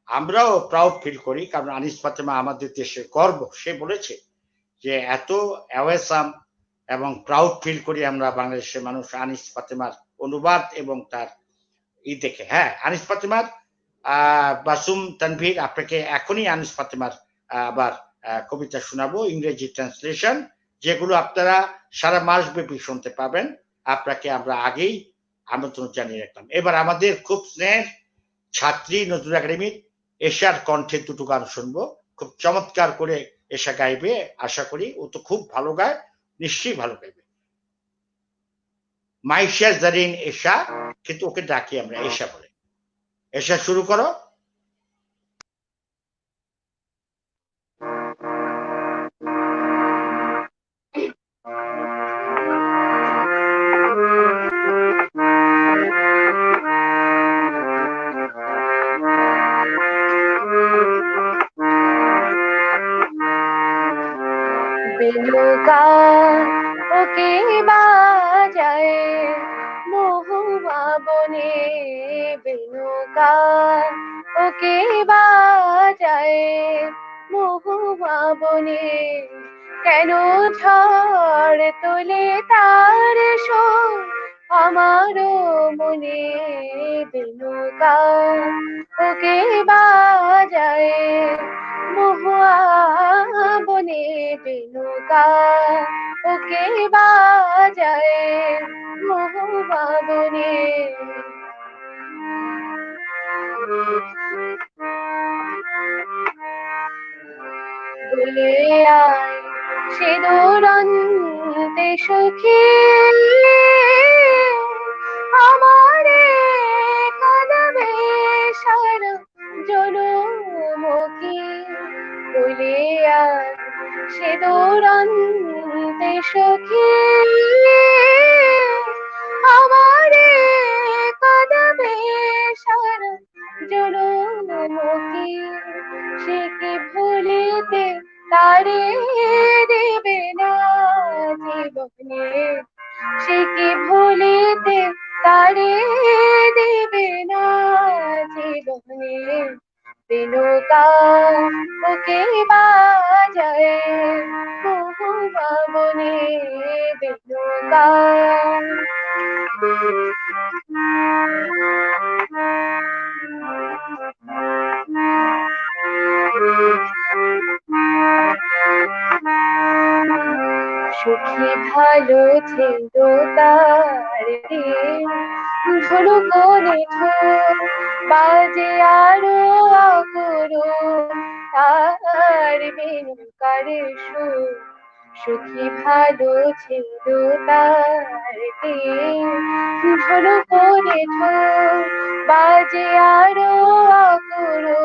আমরাও প্রাউড ফিল করি, কারণ আনিস ফাতেমা আমাদের দেশের গর্ব। সে বলেছে যে এত অ্যাওয়েসাম এবং প্রাউড ফিল করি আমরা বাংলাদেশের মানুষ আনিস ফাতেমার অনুবাদ এবং তার দেখে। হ্যাঁ, আনিস ফাতেমার বাসুম তানভীর, আপনাকে এখনই আনিস ফাতেমার আবার কবিতা শোনাবো, ইংরেজি ট্রান্সলেশন, যেগুলো আপনারা সারা মাস ব্যাপী শুনতে পাবেন। আপনাকে আমরা আগেই আমন্ত্রণ জানিয়ে রাখলাম। এবার আমাদের খুব স্নেহের ছাত্রী নজরুল একাডেমির এশার কণ্ঠে দুটো গান শুনবো। খুব চমৎকার করে এশা গাইবে, আশা করি। ও তো খুব ভালো গায়, নিশ্চয়ই ভালো গাইবে। মাইশা জারিন এশা, কিন্তু ওকে ডাকি আমরা এশা বলে। এশা, শুরু করো। বেলুকা ওকে বাজায় মহুয়া বনে, বেলুকা ওকে বাজায় মহুয়া বনে, কেন ঝড় তোলে তার সুর আমারও মনে, বেলুকা ওকে বাজায় মহুয়া বনে, বেলুকা ওকে বাজায় মহুয়া বনে। বলে আয় সে দুরন্তে সখী আমারে কাঁদাবে সারা জনমুখী, বলে আয় সে দুরন্তে সখী আমারে কাঁদাবে সারা জনমুখী, সে কি ভুলিতে তারে দেবে না জীবনে, সে কি ভুলিতে তারে দিবে না জীবনে বিনুকা ওকে বাজায় বহু বাবনে বিনুকা সুখী ভালো ছিল তার দিন ধনুকনে বাজে আরো অগুরু তার বিনুকারে সুর সুখী ভালো ছিল তার দিন ধনুকনে বাজে আরো অগুরু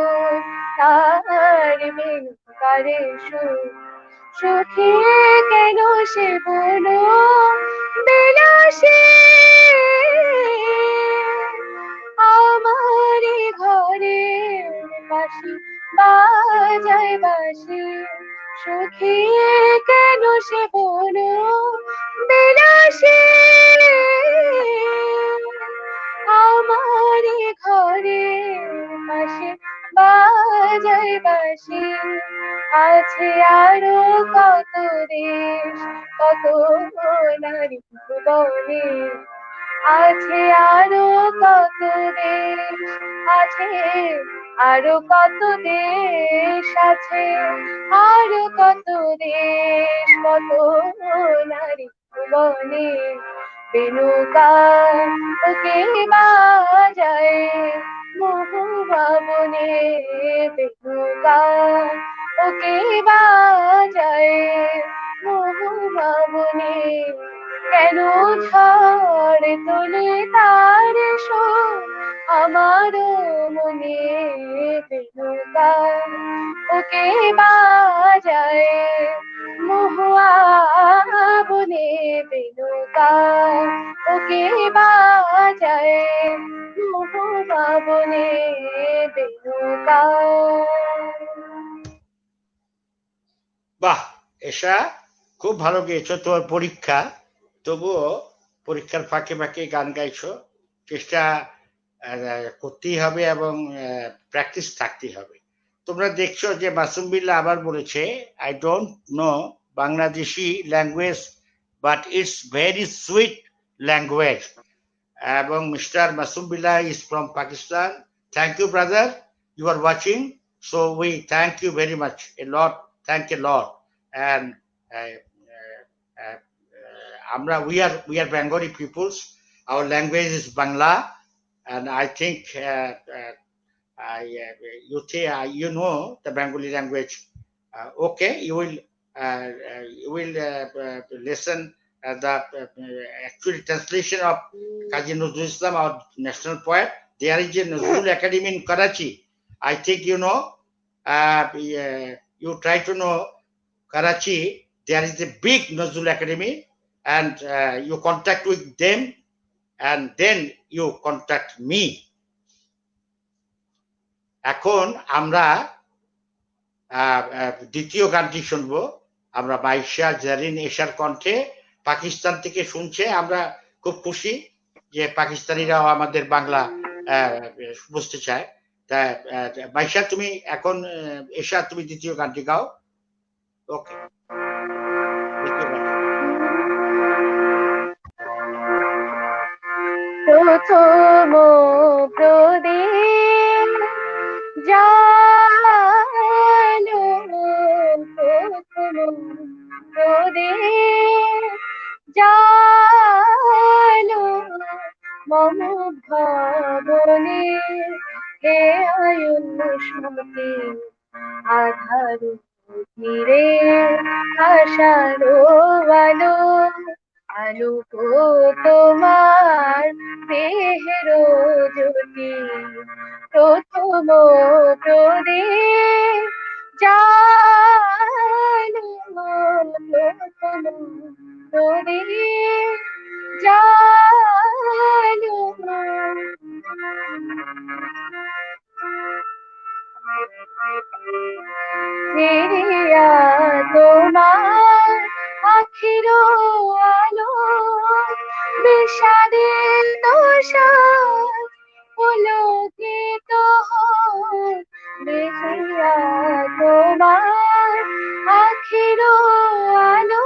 তার বিনুকারে সুর সুখী কেন সে বলো বিলাসে আমার ঘরে বাঁশি বাজায় বাঁশি সুখী কেন সে বলো বিলাসে আমার ঘরে বাঁশি বাজায় বাঁশি আছে আরো কত দেশ কত নারী ভুবনে আছে আরো কত দেশ আছে আরো কত দেশ আছে আরো কত দেশ কত নারী ভুবনে বেনুকা ওকে বাজায় মোহ বাবনে বেনুকা ওকে বাজায় মোহ বাবনে কেন ঝড় তোলে তার সুর আমার মনে বেনুকা ওকে বাজায় মহুয়া বনে বেনুকা ওকে বাজায় মহুয়া বনে বেনুকা। বাহ, এসা খুব ভালো গেয়েছো। তোমার পরীক্ষা, তবুও পরীক্ষার ফাঁকে ফাঁকে গান গাইছো। চেষ্টা করতেই হবে এবং প্র্যাকটিস থাকতেই হবে। তোমরা দেখছো যে মাসুম বিল্লাহ আবার বলেছে, I don't know Bangladeshi language but it's very sweet language. এবং mister Masum Billah is from Pakistan. Thank you brother, you are watching, so we thank you very much, a lot, thank a lot. And আমরা we are Bengali peoples, our language is Bangla, and I think you know the Bengali language. Okay, you will listen the actual translation of Kazi Nazrul Islam, our national poet. There is a Nazrul Academy in Karachi. I think you know. You try to know Karachi. There is a big Nazrul Academy, and you contact with them, and then you contact me. এখন আমরা দ্বিতীয় গানটি শুনবো। আমরা মাইশা জারিন এশার কণ্ঠে, পাকিস্তান থেকে শুনছে। আমরা খুব খুশি যে পাকিস্তানিরাও আমাদের বাংলা বুঝতে চায়। তা মাইশা, তুমি এখন এশা, তুমি দ্বিতীয় গানটি গাও। ওকে, প্রথম প্রদীপ জালো, প্রথম প্রদীপ জালো মম ভাবনে, হে আয়ুষ্মতি আধার ধীরে আশারো আলো, আলোক তোমার দেহের জ্যোতি, প্রথম প্রদীপ জালো, প্রথম প্রদীপ জালো। ফিরিয়া তোমার আখির আলো, বিষাদিত সাজ পুলকিত হোক দেখিয়া তোমার আখির আলো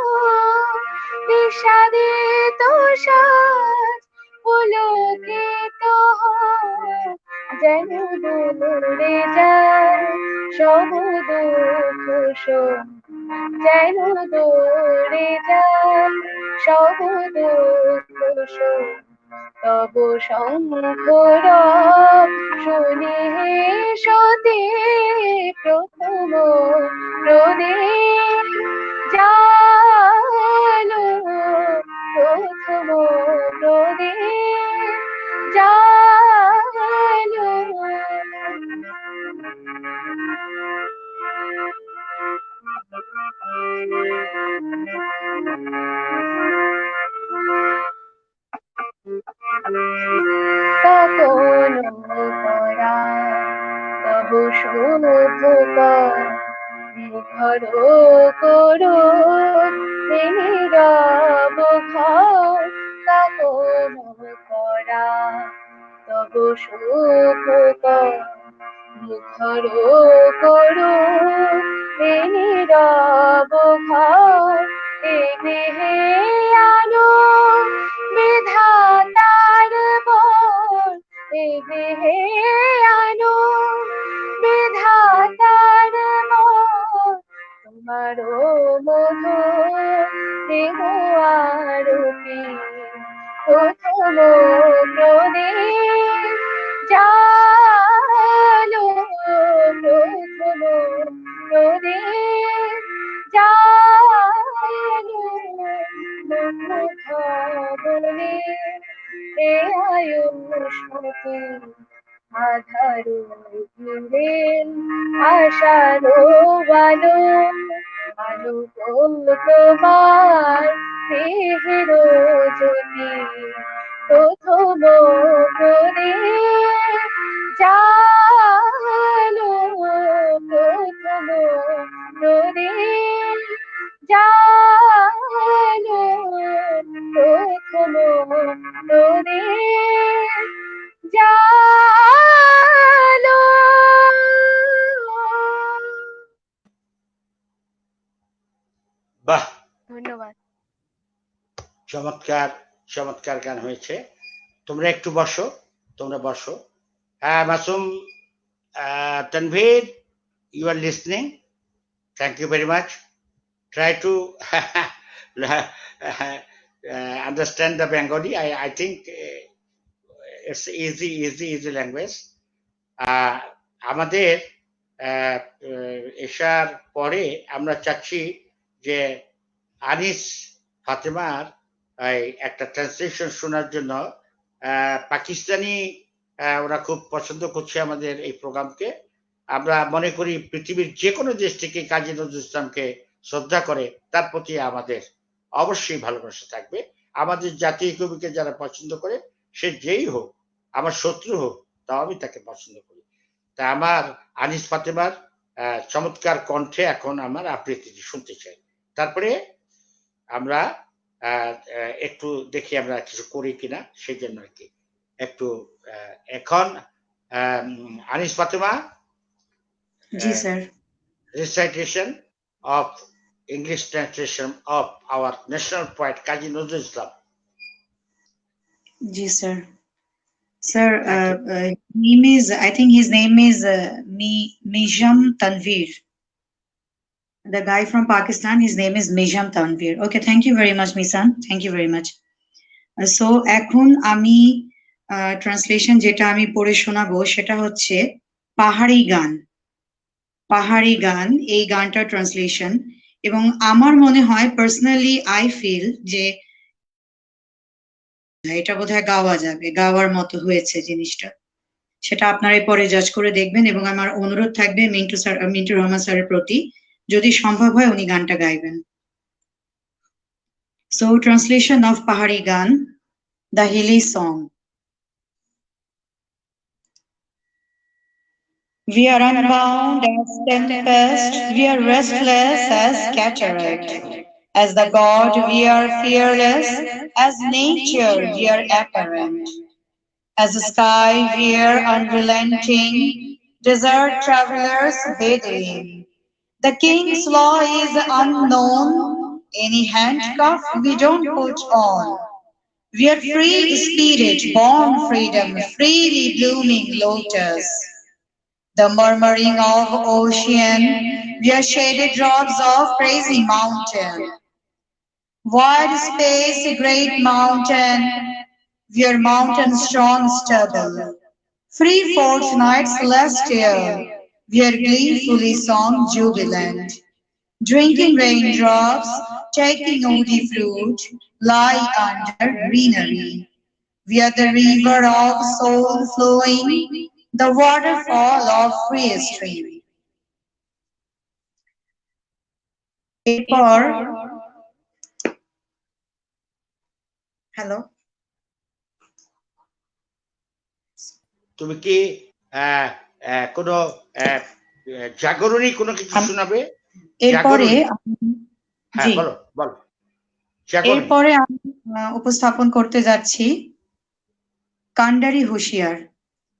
বিষাদিত সাজ পুলকিত হোক যেন দূরে যায় সব দুঃখ শোক যেন দূরে যায় সব দুঃখ শোক তব শঙ্করব শুনি সতী প্রথম প্রদীপ জালো প্রথম প্রদীপ জালো তখন করা তব শুভ ঘর করো নীরব ঘর তখন করা তব শুভ ঘর করো নীরব ঘর এ দেহে আনো বিধাতার বর এ দেহে আনো বিধাতার বর তোমার মধু দেহ আরতি প্রথম প্রদীপ জালো প্রথম প্রদীপ জালো বলে এ আয়ুষ্মতি আধার দিলেন আশারো বালো আলো তোমার দেহের জ্যোতি প্রথম প্রদীপ জালো প্রথম প্রদীপ জালো প্রথম প্রদীপ জালো বাহ, ধন্যবাদ চমৎকার চমৎকার গান হয়েছে। তোমরা একটু বসো, তোমরা বসো। হ্যাঁ Masum, Tanvir, you are listening. Thank you very much. Try to understand the Bengali. I think it's easy language. আমাদের এশার পরে আমরা চাচ্ছি যে আনিস ফাতেমার একটা ট্রান্সলেশন শোনার জন্য। পাকিস্তানি ওরা খুব পছন্দ করছে আমাদের এই প্রোগ্রামকে। আমরা মনে করি পৃথিবীর যে কোনো দেশ থেকে কাজী নজরুল ইসলামকে শ্রদ্ধা করে তার প্রতি আমাদের অবশ্যই ভালোবাসা থাকবে। আমাদের জাতীয় কবিকে যারা পছন্দ করে, সে যেই হোক, আমার শত্রু হোক, তাও আমি তাকে পছন্দ করি। তা আমার আনিস ফাতেমার চমৎকার কণ্ঠে এখন আমার আবৃত্তিটি শুনতে চাই। তারপরে আমরা একটু দেখি আমরা কিছু করি কিনা, সেই জন্য আর কি। একটু এখন আনিস ফাতেমা, জি sir. recitation of English translation of our national poet Kazi Nazrul Islam. Ji sir. Sir, I think his name is Mijam Tanveer. The guy from Pakistan, his name is Mijam Tanveer. Okay, thank you very much, Misan. Thank you very much. So, এখন আমি translation যেটা আমি পড়ে শোনাবো সেটা হচ্ছে পাহাড়ি গান। পাহাড়ি গান, এই গানটার ট্রান্সলেশন। এবং আমার মনে হয় পার্সোনালি আই ফিল যে এটা বোধহয় গাওয়া যাবে, গাওয়ার মতো হয়েছে জিনিসটা। সেটা আপনারাই পরে জাজ করে দেখবেন। এবং আমার অনুরোধ থাকবে মিন্টু রহমান স্যারের প্রতি, যদি সম্ভব হয় উনি গানটা গাইবেন। So translation of Pahari Gan, the Hilly Song. We are unbound as tempest, we are restless as cataract, As the God we are fearless, as nature we are apparent. As the sky we are unrelenting, desert travelers bathing. The king's law is unknown, any handcuff we don't put on. We are free spirit, born freedom, freely blooming lotus. The murmuring of ocean, we are shaded drops of praising mountain. Wide space, great mountain, we are mountain strong stubble. Free fortnight celestial, we are gleefully song jubilant. Drinking raindrops, taking woody fruit, lie under greenery. We are the river of soul flowing, the waterfall of free stream. এরপর hello তুমি কি কোনো জাগরণী কোনো কিছু শোনাবে? এরপরে হ্যাঁ, জি বলো বলো। এরপরে আমি উপস্থাপন করতে যাচ্ছি কান্ডারি হুঁশিয়ার।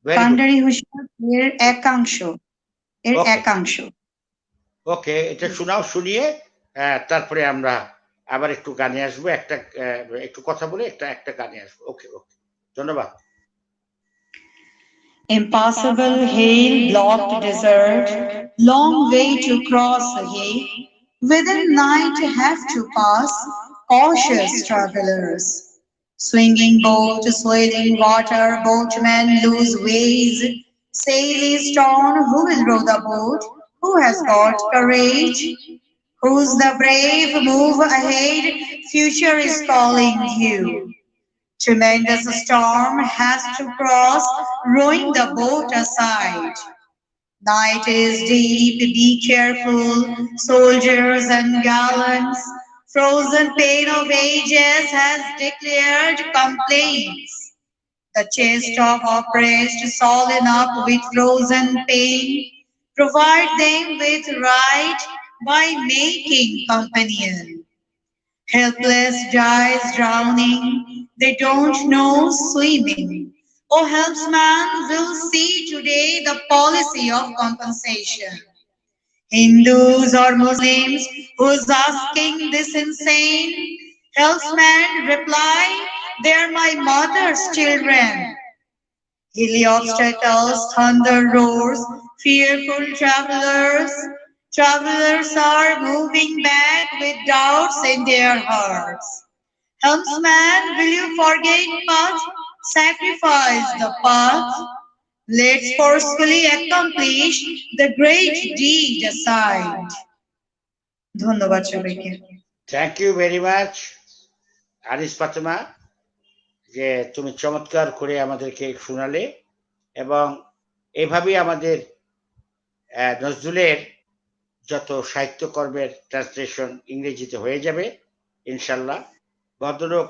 কান্ডারি হুঁশিয়ার এর একাংশ। ওকে, এটা শোনাও, শুনিয়ে তারপরে আমরা আবার একটু গানে আসবো, একটু কথা বলে একটা গানে আসবো। ওকে ওকে, ধন্যবাদ। Impassable hail blocked desert, long way to cross ye, within night have to pass, cautious travelers. Swinging boat, swirling water, boatmen lose ways, sail is torn, who will row the boat? Who has got courage? Who's the brave? Move ahead, future is calling you. Tremendous storm has to cross, rowing the boat aside. Night is deep, be careful, soldiers and gallants. Frozen pain of ages has declared complaints. The chest of oppressed, swollen up with frozen pain, provide them with right by making companion. Helpless dies drowning, they don't know swimming. Oh, helpsman will see today the policy of compensation. Hindus or Muslims who's asking this insane, helpsman reply, they're my mother's children. Hilly obstacles, thunder roars, fearful travelers. Travelers are moving back with doubts in their hearts. Helmsman, will you forget path? Sacrifice the path. Let's forcefully accomplish the great deed assigned. ধন্যবাদ সবাইকে। Thank you very much Anis Fatema, যে তুমি চমৎকার করে আমাদেরকে শোনালে, এবং এভাবেই আমাদের নজরুলের যত সাহিত্যকর্মের ট্রান্সলেশন ইংরেজিতে হয়ে যাবে ইনশাল্লাহ। ভদ্রলোক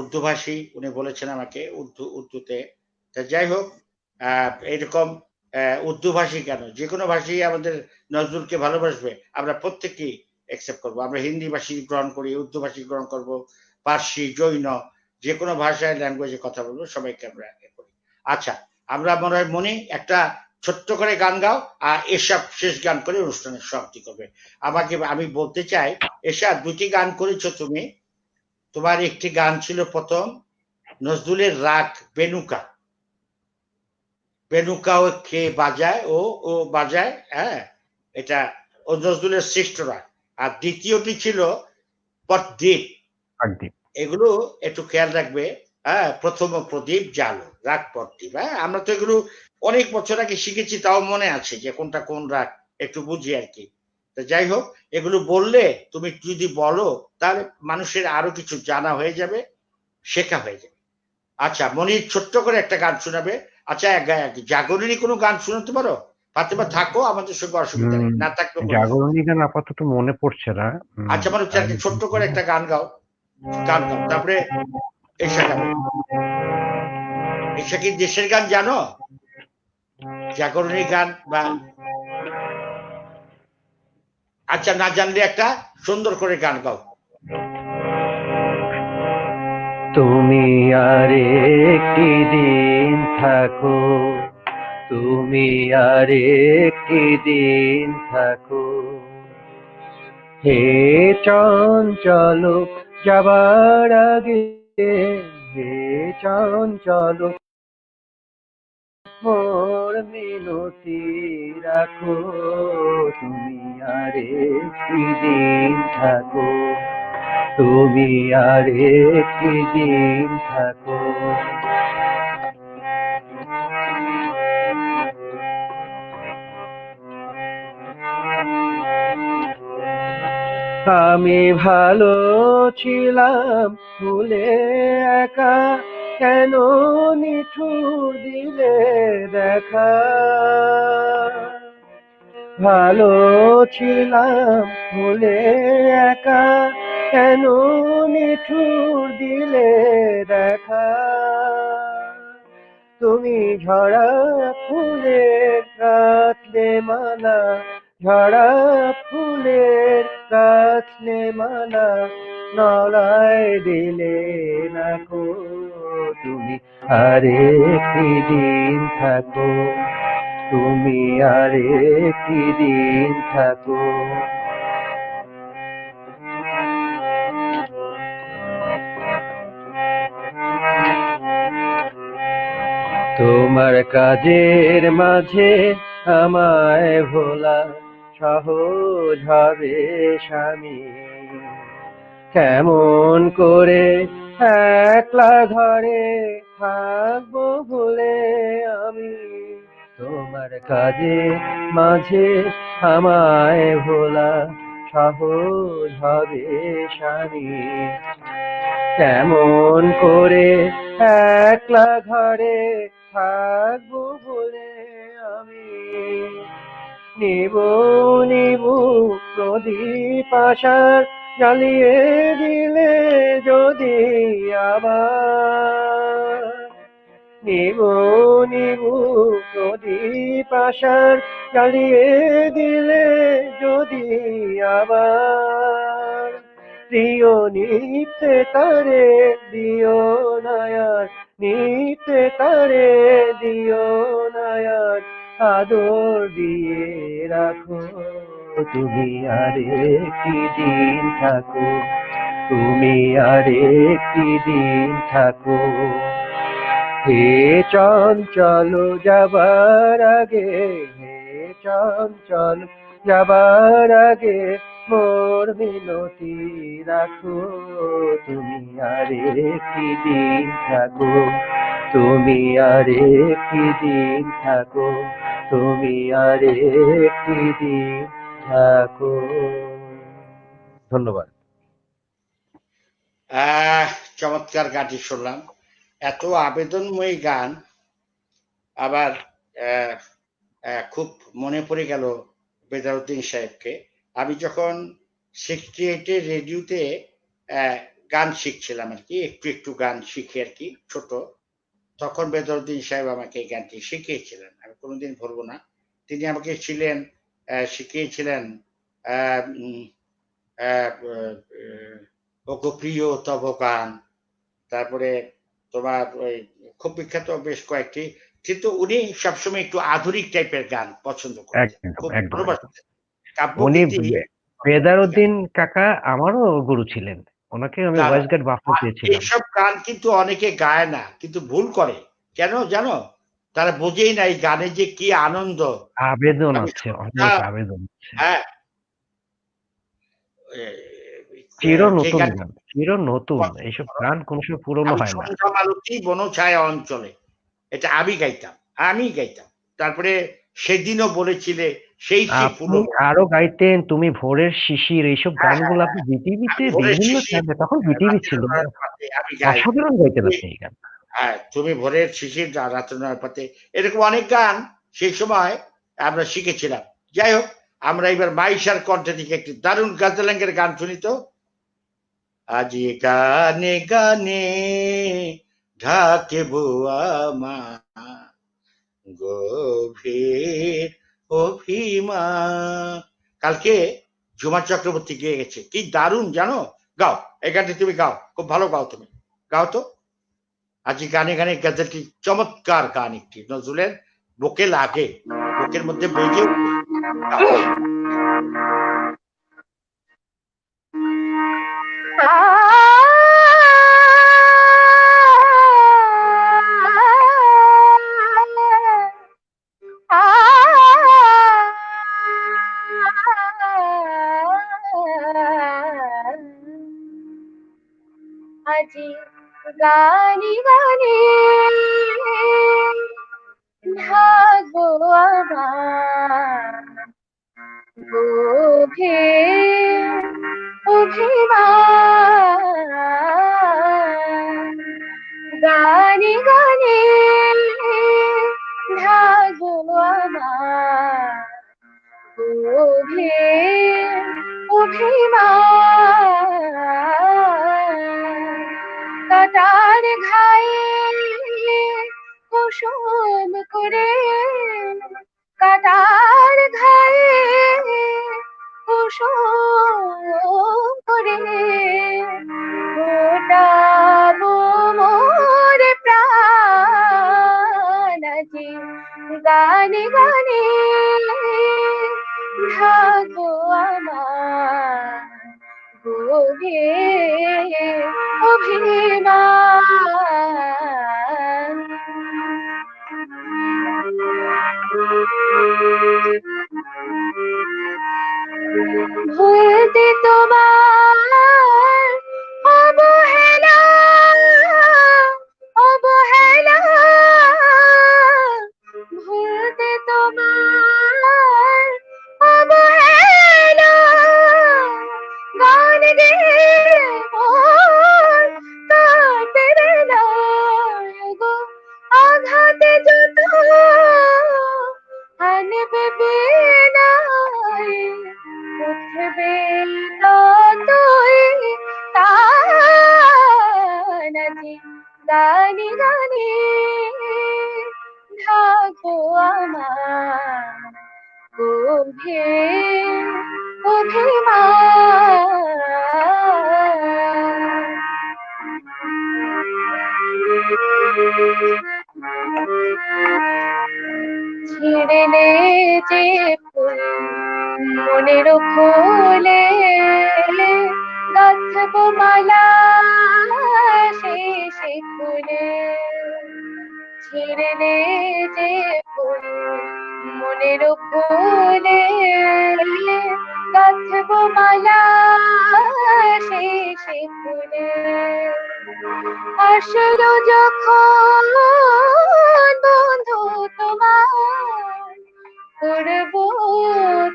উর্দুভাষী, উনি বলেছেন আমাকে উর্দুতে। তা যাই হোক, এরকম উর্দুভাষী কেন, যে কোনো ভাষী আমাদের নজরুলকে ভালোবাসবে, আমরা প্রত্যেকেই অ্যাকসেপ্ট করবো। আমরা হিন্দি ভাষী গ্রহণ করি, উর্দু ভাষী গ্রহণ করবো, পার্সি, জৈন, যে কোনো ভাষায় ল্যাঙ্গুয়েজে কথা বলবো, সবাইকে আমরা করি। আচ্ছা, আমরা মনে হয় মনে একটা ছোট্ট করে গান গাও, আর এসব শেষ গান করে অনুষ্ঠানের সমাপ্তি করবে। আমি বলতে চাই, এসব দুটি গান করেছো তুমি। তোমার একটি গান ছিল প্রথম নজরুলের রাগ বেনুকা, বেনুকাও কে বাজায়, ও বাজায়, হ্যাঁ, এটা ও নজরুলের শ্রেষ্ঠ রাগ। আর দ্বিতীয়টি ছিল পদ্মীপ। এগুলো একটু খেয়াল রাখবে, হ্যাঁ, প্রথম প্রদীপ জালো, রাগ পদ্মীপ। হ্যাঁ, আমরা তো এগুলো অনেক বছর আগে শিখেছি, তাও মনে আছে যে কোনটা কোন রাগ, একটু বুঝি আর কি। তো যাই হোক, এগুলো বললে, তুমি যদি বলো, তাহলে মানুষের আরো কিছু জানা হয়ে যাবে, শেখা হয়ে যাবে। আচ্ছা, মনির ছোট্ট করে একটা গান শোনাবে। আচ্ছা, জাগরণী কোনো গান শোনাতে পারো? ফাতেমা থাকো, আমাদের সঙ্গে অসুবিধা নেই, না থাকলে জাগরণী গান আপাতত মনে পড়ছে না। আচ্ছা, মানে ছোট্ট করে একটা গান গাও, তারপরে এসা গাবে। এসা কি দেশের গান জানো? জাগরণী গান বা আচ্ছা, না জানলে একটা সুন্দর করে গান গাও। তুমি আর একটি দিন থাকো, তুমি আর একটি দিন থাকো, হে চঞ্চল যাবার আগে, হে চঞ্চল মোর মিনতি রাখো, তুমি আর একটি দিন থাকো, তুমি আর একটি দিন থাকো। আমি ভালো ছিলাম ভুলে একা, কেন নিঠুর দিলে দেখা, ভালো ছিলাম ভুলে একা, কেন নিঠুর দিলে দেখা, তুমি ঝরা ফুলের কাটলে মালা, ঝরা ফুলের কাটলে মালা, নলায় দিলে না কো, তুমি আর একটি দিন থাকো, তুমি আর একটি দিন থাকো। তোমার কাজের মাঝে আমায় ভোলা সহজ হবে স্বামী, কেমন করে একলা ঘরে থাকবো বলে আমি, তোমার কাজের মাঝে আমায় ভোলা সহজ হবে স্বামী, কেমন করে একলা ঘরে থাকবো বলে আমি, নিব নিব প্রদীপ আশার জ্বালিয়ে দিলে যদি আবার, নিব নিব প্রদীপ আশার জ্বালিয়ে দিলে যদি আবার, প্রিয় নিতে তারে দিও নায়ার, নিতে তারে দিও নায়ার, আদর দিয়ে রাখো, তুমি আর একটি দিন থাকো, তুমি আর একটি দিন থাকো, হে চঞ্চল যাবার আগে, হে চঞ্চল যাবার আগে, মোর মিনতি রাখো, তুমি আর একটি দিন থাকো, তুমি আর একটি দিন থাকো, তুমি আর একটি দিন থাকো। ধন্যবাদ। চমৎকার গানটি শুনলাম, এত আবেদনময়ী গান। আবার খুব মনে পড়ে গেল বেদারউদ্দিন সাহেবকে। আমি যখন 68-এ রেডিওতে গান শিখছিলাম আর কি, একটু একটু গান শিখে আর কি, ছোট, তখন বেদারউদ্দিন সাহেব আমাকে এই গানটি শিখিয়েছিলেন, আমি কোনোদিন ভুলবো না। তিনি আমাকে শিখিয়েছিলেন ওগো প্রিয় তব গান, তারপরে তোমার ওই খুব বিখ্যাত বেশ কয়েকটি, কিন্তু উনি সবসময় একটু আধুনিক টাইপের গান পছন্দ করতেন, খুব ভালোবাসতেন। উনি কাব্যগীতি বেদারউদ্দিন কাকা আমারও গুরু ছিলেন, ওনাকে আমি ভয়েস গার্ড বাফা পেয়েছিলাম। এইসব গান কিন্তু অনেকে গায় না, কিন্তু ভুল করে কেন জানো? তারা বোঝেই না এই গানে যে কি আনন্দ, আবেদন আছে, অনেক আবেদন। হ্যাঁ, চির নতুন গান, চির নতুন, এইসব গান কোন সময় পুরনো হয় না। মালতী বন ছায়া অঞ্চলে, এটা আমি গাইতাম। তারপরে সেদিনও বলেছিলে সেই আপনি আরো গাইতেন, তুমি ভোরের শিশির, এইসব গানগুলো আপনি বিটিভিতে বিভিন্ন চ্যানেলে, তখন বিটিভি ছিল, অসাধারণ গাইতেন আপনি এই গান। হ্যাঁ, তুমি ভোরের শিশির, রাত্রনার পাতে, এরকম অনেক গান সেই সময় আমরা শিখেছিলাম। যাই হোক, আমরা এবার মাইশার কণ্ঠে থেকে একটি দারুণ গাজলাঙ্গের গান শুনি তো। আজি গানে গানে ঢাকে বোয়ামা, গভীর অভিমান। কালকে ঝুমা চক্রবর্তী গেয়ে গেছে, কি দারুণ জানো। গাও, এই গানটি তুমি গাও, খুব ভালো গাও তুমি, গাও তো। আজ গানে গানে গাজলটি চমৎকার গান, একটি নজরুলের বুকে লাগে, বুকের মধ্যে বেজে উঠে। গাও। আজি গানি গানি ভাগো আমার বুকে অভিমান গানি গানি ভাগো আমার বুকে অভিমান কাটার ঘায়ে কুসুম করে কাটার ঘায়ে কুসুম করে ফোটাবো মোর প্রাণ আজি গানে গানে ভাগো আমার বুকে অভিমান ভুলতে তোমার অবহেলা অবহেলা ভুলতে তোমার অবহেলা গান গে মোর কাটে বেলা গো আঘাতে যত আনবে বেলায় উঠবে ততই তানাজি গানি গানি ঢাকো আমার বুকে ছিঁড়ে নে যে ফুল মনের ফুলে গাঁথবো মালা শেষে ফুলে ছিঁড়ে নে যে ফুল মনের ফুলে গাঁথবো মালা শেষে ফুলে আসলো যখন বন্ধু তোমার করবো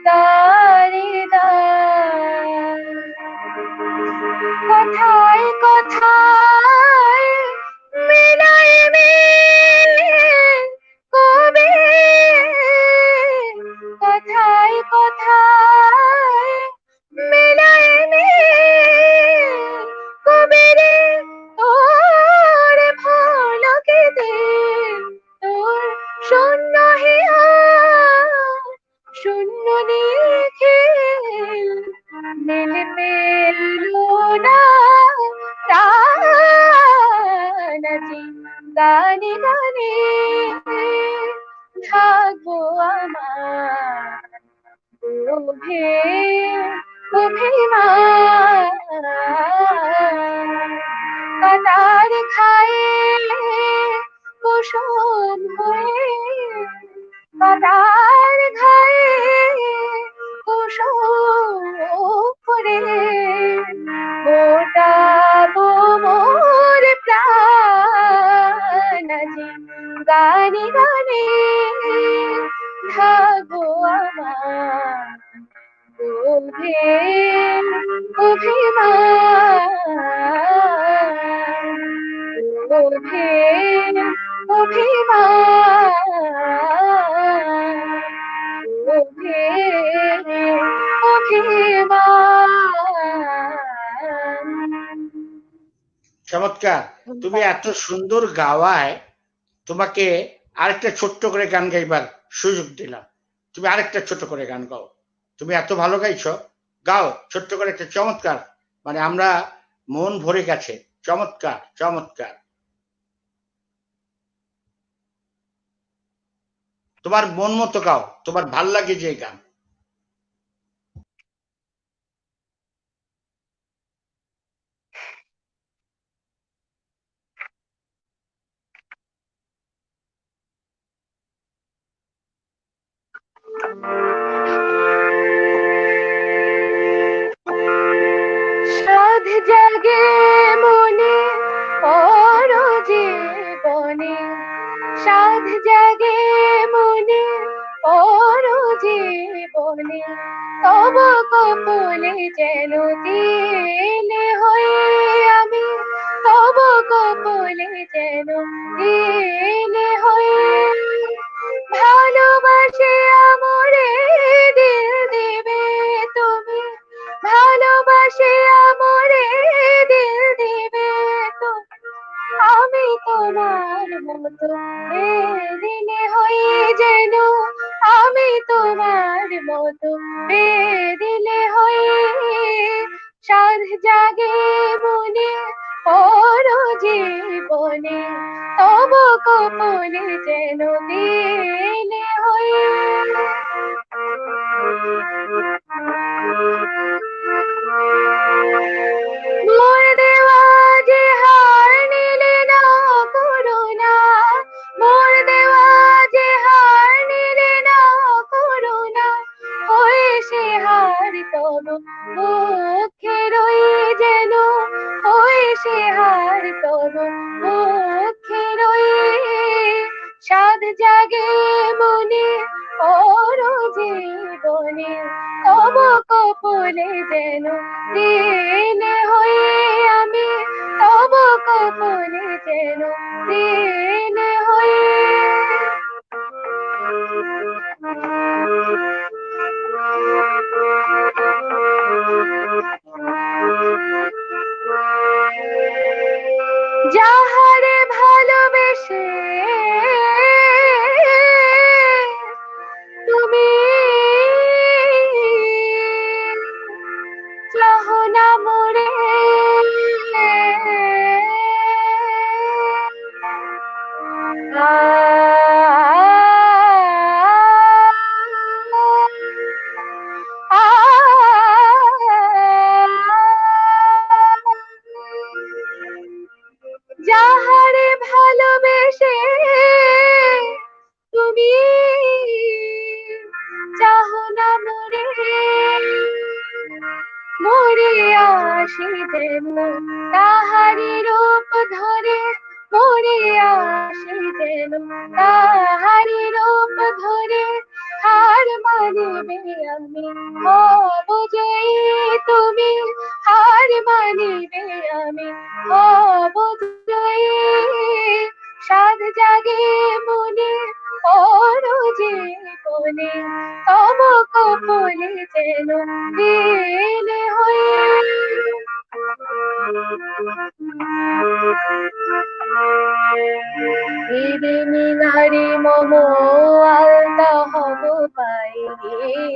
তারি দান কথায় কথায় মেলাই কবে কথায় কথায় মেলাই কবে রে তোর ভলকে দে তোর শূন্য হিয়া শূন্য নিখিল মিল পেলো না প্রাণাজি গানে গানে থাকবো আমার বুকে অভিমান কাটার খায়ে কুসুম হয়ে কাটার ঘায়ে কুসুম করে ফোটাবো মোর প্রাণ আজি গানে গানে ঢাকবো আমার বুকে অভিমান বুকে অভিমান বুকে অভিমান চমৎকার, তুমি এত সুন্দর গাওয়ায় তোমাকে আরেকটা ছোট্ট করে গান গাইবার সুযোগ দিলাম। তুমি আরেকটা ছোট করে গান গাও, তুমি এত ভালো গাইছো, গাও ছোট্ট করে একটা চমৎকার, মানে আমরা মন ভরে গেছে, চমৎকার চমৎকার। তোমার মন মতো গাও, তোমার ভাল লাগে যে গান। সাধ জাগে মনে পর জীবনে, সাধ জাগে মনে পর জীবনে, তব কপলে যেন দিলে হয়ে আমি, তব কপলে যেন দিলে হয়ে, ভালোবাসে আমরে দিল দেবে তুমি, ভালোবাসে আমরে দিল দেবে তুমি, আমি তোমার মতো বেদিনে হয়ে যেন, আমি তোমার মতো বেদিনে হয়ে, সাধ জাগে মনে পর জীবনে, তব কপলে যেন দিলে হয়ে। মোর দেওয়া যে হার নিলে না করুণা, মোর দেওয়া যে হার নিলে না করুণা, হয়ে সে হার তব মুখে রই যেন, হয়ে সে হার তব মুখে রই, সাধ জাগে মনে পর জীবনে, তব কপলে যেন দিলে হয়ে আমি, তব কপলে যেন দিলে হয়ে। যাহারে ভালোবেসে তুমি চাহ না মোরে, যাহারে ভালোবেসে তুমি চাহ না মোরে, মোরে আসি যেন তাহারি রূপ ধরে, মোরে আসি যেন তাহারি রূপ ধরে, হার মানিবে আমি হব জয়ী তুমি, হার মানিবে আমি হব জয়ী, সাধ জাগে মনে পর জীবনে, তব কপলে যেন দিলে হয়ে। দিনে গাড়ি মম আলতা হব পাই,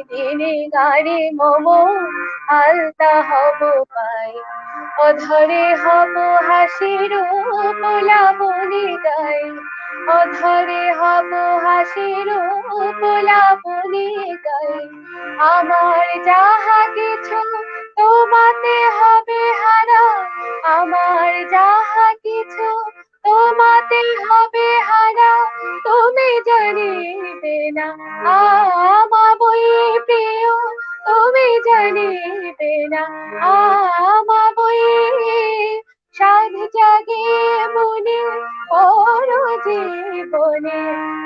দিনে গাড়ি মম আলতা হব পাই, অধরে হব হাসির লাবণী গাই, অধরে হব হাসির লাবণী গাই, আমার যাহা কিছু তোমাতে হবে হারা, আমার যাহা কিছু তোমাতে হবে হারা, তুমি জানিবে না আমাবই প্রিয়, তুমি জানিবে না আমাবই, সাধ জাগে মনে পর জীবনে,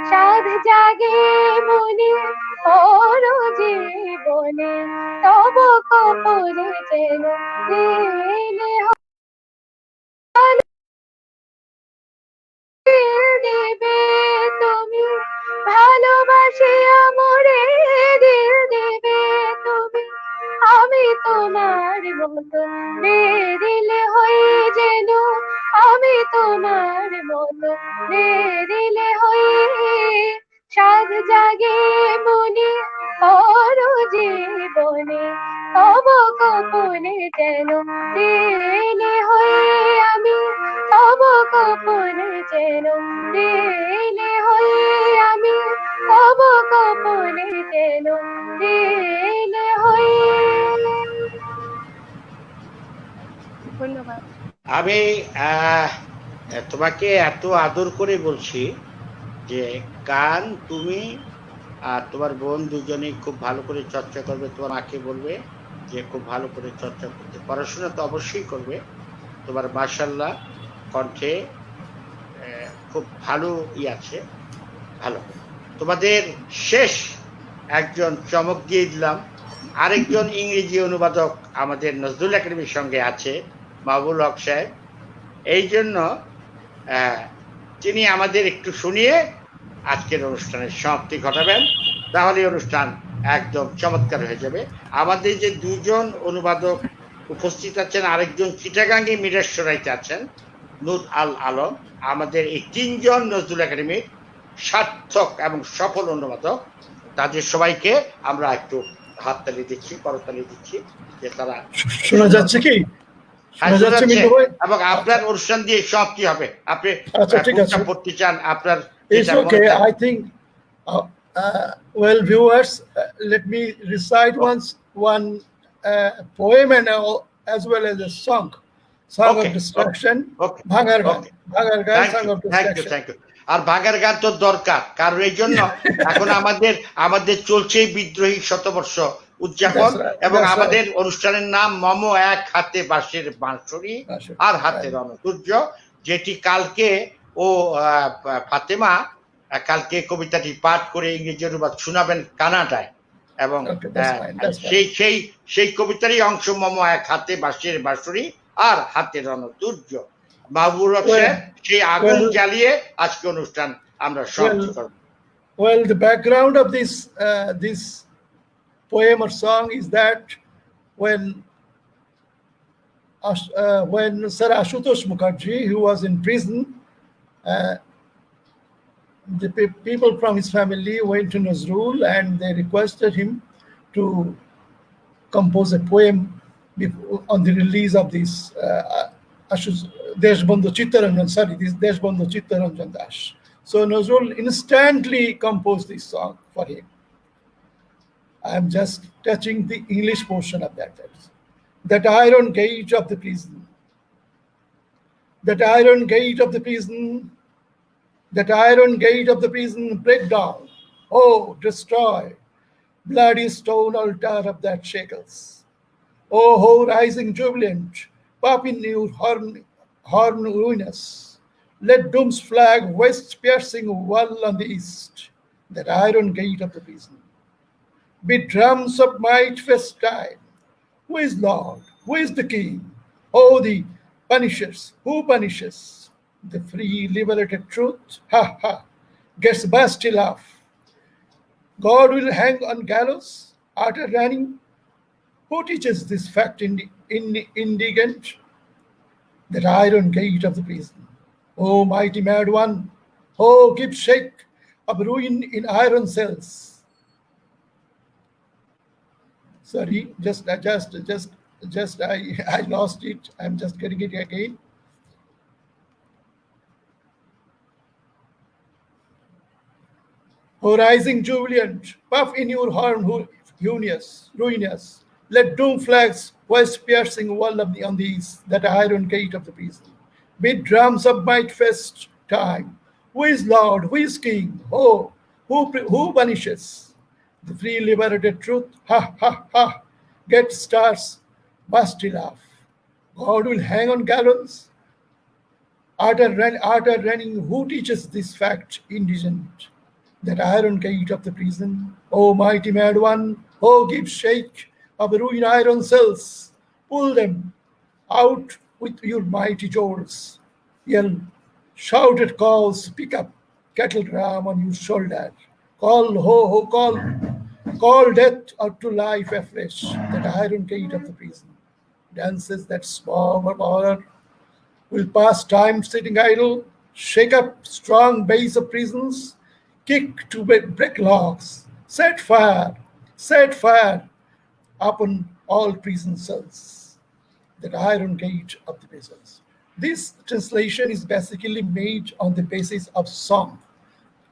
সাধ জাগে মনে পর জীবনে, তব কপলে যেন দিলে দেবে তুমি, ভালোবাসে আমরে দিল দেবে তুমি, আমি তোমার মতো বেরিলে হয়ে যেন, আমি তোমার মতো বেরিলে হয়ে, সাধ জাগে মনে পর জীবনে, কপনে তব কপনে যেন দিনে হয়ে আমি তব কপনে যেন দিনে হয়ে আমি তব কপনে যেন দিনে হয়ে। ধন্যবাদ। আমি তোমাকে এত আদর করে বলছি যে গান তুমি আর তোমার বোন দুজনেই খুব ভালো করে চর্চা করবে। তোমার মাকে বলবে যে খুব ভালো করে চর্চা করতে, পড়াশোনা তো অবশ্যই করবে। তোমার মাশাআল্লাহ কণ্ঠে খুব ভালো আছে, ভালো। তোমাদের শেষ একজন চমক দিয়ে দিলাম, আরেকজন ইংরেজি অনুবাদক আমাদের নজরুল একাডেমির সঙ্গে আছে, মাহবুল হক সাহেব। এই জন্য তিনি আমাদের একটু শুনিয়ে আজকের অনুষ্ঠানের সমাপ্তি ঘটাবেন, তাহলে অনুষ্ঠান একদম চমৎকার হয়ে যাবে। আমাদের যে দুজন অনুবাদক উপস্থিত আছেন, আরেকজন চিটাগাঙ্গি মিরেশ্বরাইতে আছেন নূর আল আলম, আমাদের এই তিনজন নজরুল একাডেমির সার্থক এবং সফল অনুবাদক, তাদের সবাইকে আমরা একটু হাততালি দিচ্ছি, করতালি দিচ্ছি যে তারা শোনা যাচ্ছে কি? এবং আপনার অনুষ্ঠান দিয়ে সমাপ্তি হবে। আপনি আচ্ছা ঠিক আছে, পড়তে চান আপনার? It's okay. I think well, viewers, let me recite one poem and as well as a song of destruction. Bhangar Gan, song of destruction. Thank you. আর ভাঙার গান তো দরকার, কারণ এই জন্য এখন আমাদের চলছে বিদ্রোহী শতবর্ষ উদযাপন, এবং আমাদের অনুষ্ঠানের নাম মম এক হাতে বাঁশের বাঁশরি আর হাতে রণসূর্য, যেটি কালকে ও ফাতেমা কালকে কবিতাটি পাঠ করে ইংরেজি অনুবাদ শোনাবেন কানাডায়, এবং সেই কবিতারই অংশ মম এক হাতে বাঁশের বাঁশরি আর হাতে রণসূর্য। মাহবুব সাহেব সেই আগুন জ্বালিয়ে আজকে অনুষ্ঠান আমরা সমাপ্ত করব। Well, the background of this poem or song is that when Sir Ashutosh Mukherjee, who was in prison, the people from his family went to Nazrul and they requested him to compose a poem on the release of this Deshbandhu Chittaranjan, this Deshbandhu Chittaranjan Das. So Nazrul instantly composed this song for him. I am just touching the English portion of that text. That iron gate of the prison, that iron gate of the prison, that iron gate of the prison, break down, oh, destroy, bloody stone altar of that shackles. Oh, rising jubilant, pop in your horn ruinous, let doom's flag west piercing wall on the east, that iron gate of the prison. Beat drums of might festine, who is Lord, who is the King? Oh, the punishers, who punishes? The free liberated truth, ha ha, gets Bastille laugh. God will hang on gallows, utter running. Who teaches this fact indigent? That iron gate of the prison. Oh, mighty mad one, oh, keep shake of ruin in iron cells. Sorry, I lost it. I'm just getting it again. O rising jubilant, puff in your horn, ruinous. Let doom flags west piercing wall on the east, that iron gate of the prison. Beat drums of might fest time. Who is Lord? Who is King? Oh, who punishes? The free liberated truth, ha ha ha, get stars, Bastille laugh. God will hang on gallows, utter running. Who teaches this fact indigent? That iron gate of the prison. Oh, mighty mad one, oh, give shake of ruined iron cells. Pull them out with your mighty jaws. Yell, shouted calls, pick up kettle drum on your shoulder. Call, ho, ho, call death out to life afresh. That iron gate of the prison. Dances that swarm of horror will pass time sitting idle. Shake up strong base of prisons. Kick to break locks. Set fire. upon all prison cells, that iron gate of the prisons. This translation is basically made on the basis of song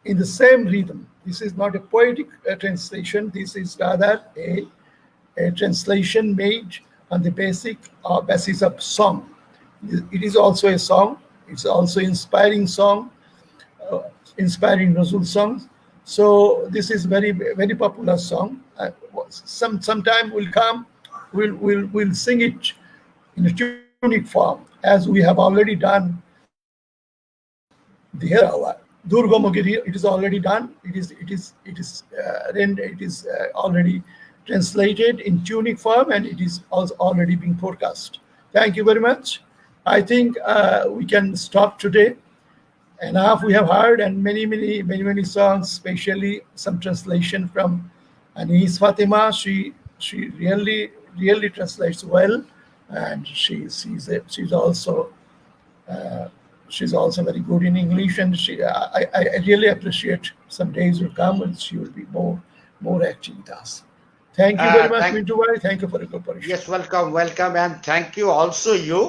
in the same rhythm. This is not a poetic translation. This is rather a translation made on the basis of song. It is also a song. It's also inspiring song, inspiring Nazrul songs. So this is very popular song. Sometime will come, we'll sing it in a tunic form, as we have already done the Herawa. Durga Mogiri, it is already done. It is already translated in tunic form, and it is also already being forecast. Thank you very much. I think we can stop today. Enough we have heard, and many songs, especially some translation from Anis Fatima. She really translates well, and she's also very good in English, and I really appreciate. Some days will come when she will be more active with us. Thank you very much, Mintu Bhai. Thank you for your cooperation. Yes, welcome, and thank you also you.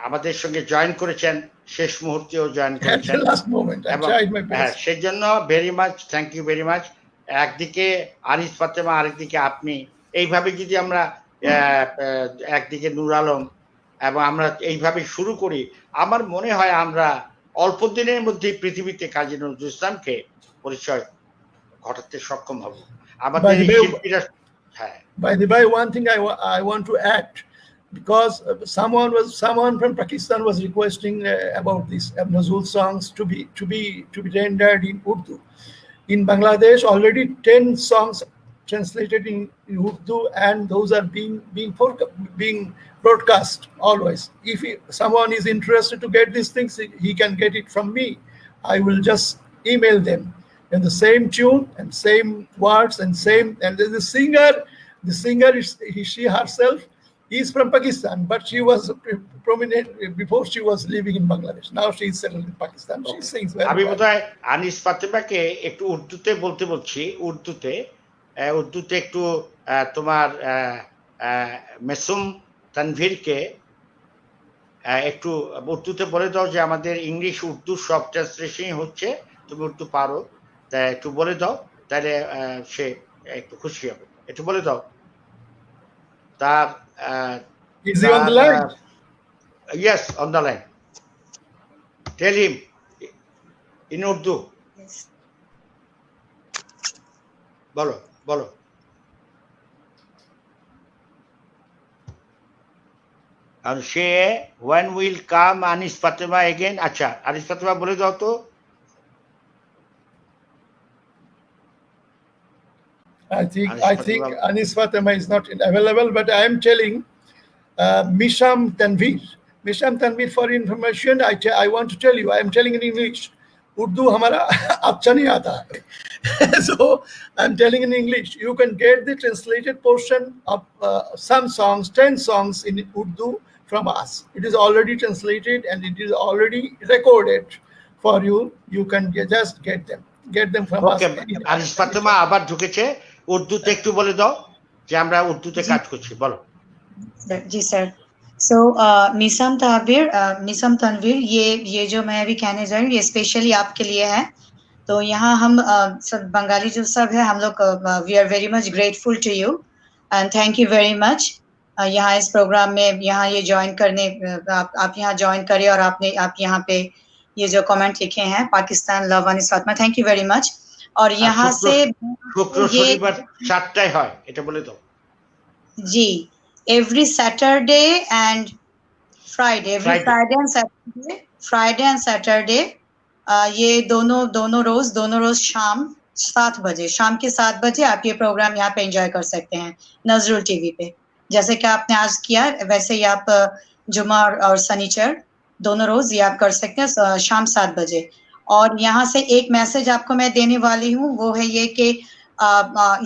আমাদের সঙ্গে join করেছেন, শেষ মুহূর্তেও join করেছেন। Last moment I tried my best. সেজন্য very much thank you very much. একদিকে আনিস ফাতেমা, আরেকদিকে আপনি, এইভাবে যদি আমরা একদিকে নূর আলম এবং আমরা এইভাবে শুরু করি, আমার মনে হয় আমরা অল্প দিনের মধ্যেই পৃথিবীতে কাজী নজরুল ইসলামকে পরিচয় ঘটাতে সক্ষম হব। আমাদের শিল্পীরা By the way, one thing I want to add, because someone from Pakistan was requesting about these Nazrul songs to be rendered in Urdu. In Bangladesh, already 10 songs translated in Urdu, and those are being broadcast always. If someone is interested to get these things, he can get it from me. I will just email them in the same tune and same words and the singer is she herself is from Pakistan, but she was prominent before she was living in Bangladesh. Now she is settled in Pakistan. She sings very well. আমি বোধহয় আনিস ফাতেমাকে একটু উর্দুতে বলছি, উর্দুতে একটু তোমার মেসুম তানভীরকে একটু উর্দুতে বলে দাও যে আমাদের ইংলিশ উর্দু সব ট্রান্সলেশন হচ্ছে, তুমি উর্দু পারো, তাই একটু বলে দাও, তাহলে সে একটু খুশি হবে। একটু বলে দাও তার। Is he on the line? Yes, on the line. Tell him in Urdu. Yes. বলো। And she, when will come Anis Fatima again? আচ্ছা, আনিস ফাতেমা বলে দাও তো। I think Anis Fatima is not available, but I am telling Misham Tanvir, for information, I want to tell you, I am telling in English. Urdu hamara acha nahi aata hai. So I am telling in English. You can get the translated portion of some songs, 10 songs in Urdu from us. It is already translated and it is already recorded for you. You can just get them from us. Anis Fatema আবার ঢুকেছে, উর্দুতে একটু বলে দাও যে আমরা উর্দুতে কাজ করছি, বলো। जी सर। सो मिसम तनवीर, ये जो मैं अभी कहने जा रही हूँ, ये स्पेशली आपके लिए है। तो यहाँ हम सब बंगाली जो सब है, हम लोग we are very much grateful to you and thank you very much. यहाँ इस प्रोग्राम में यहाँ ये ज्वाइन करने, आप यहाँ ज्वाइन करें, और आप यहाँ पे ये जो कमेंट लिखे हैं, Pakistan love Anis Fatima, thank you very much. और यहाँ से ये 7টায় হয়, এটা বলে দাও। जी, every Saturday and Friday, Friday and Saturday, ये दोनों रोज शाम 7 बजे, शाम के 7 बजे आप ये प्रोग्राम यहाँ पे एंजॉय कर सकते हैं नजरुल टीवी पे। जैसे कि आपने आज किया, वैसे ही आप जुमा और शनिचर दोनों रोज ये आप कर सकते हैं शाम 7 बजे। और यहाँ से एक मैसेज आपको मैं देने वाली हूँ, वो है ये कि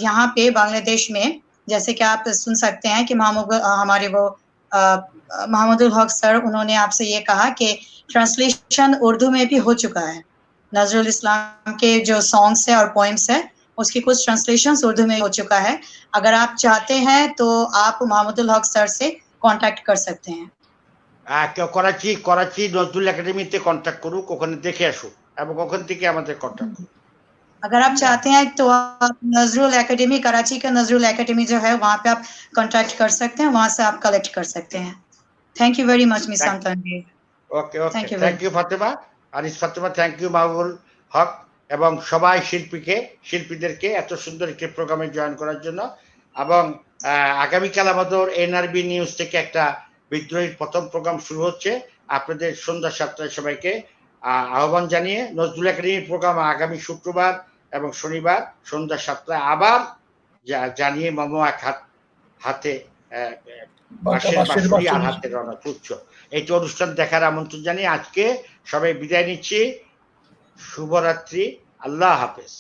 यहाँ पे बांग्लादेश में, जैसे कि आप सुन सकते हैं कि हमारे वो मोहम्मदुल हक सर, उन्होंने आपसे ये कहा कि ट्रांसलेशन उर्दू में भी हो चुका है। नजरुल इस्लाम के जो सॉन्ग्स है और पोएम्स है उसकी कुछ ट्रांसलेशन उर्दू में हो चुका है। अगर आप चाहते हैं तो आप मोहम्मदुल हक सर से कांटेक्ट कर सकते हैं। কেউ করাচি নজরুল একাডেমিতে কন্ট্যাক্ট করুক, ওখানে দেখে আসুক এবং ওখান থেকে আমাদের কন্ট্যাক্ট করুক। अगर आप चाहते हैं तो आप नजरुल एकेडमी, कराची का नजरुल एकेडमी जो है वहाँ पे आप कांटेक्ट कर सकते हैं, वहाँ से आप कलेक्ट कर सकते हैं। Thank you very much miss Santanvi. Okay okay, Thank you thank you Fatema, Anis Fatema, thank you Mahbul Haque এবং সবাই শিল্পীদেরকে এত সুন্দর একটি প্রোগ্রামে জয়েন করার জন্য। এবং আগামীকাল আমাদের এনআরবি নিউজ থেকে একটা বিদ্রোহীর প্রথম প্রোগ্রাম শুরু হচ্ছে। আপনাদের সন্ধ্যা 7টায় সবাইকে আহ্বান জানিয়ে নজরুল একাডেমির প্রোগ্রাম আগামী শুক্রবার এবং শনিবার সন্ধ্যা 7টায় আবার জানিয়ে মামা এক হাতে বাঁশের বাঁশুরি আর হাতে রওনা তুচ্ছ এইটি অনুষ্ঠান দেখার আমন্ত্রণ জানিয়ে আজকে সবাই বিদায় নিচ্ছি। শুভরাত্রি, আল্লাহ হাফেজ।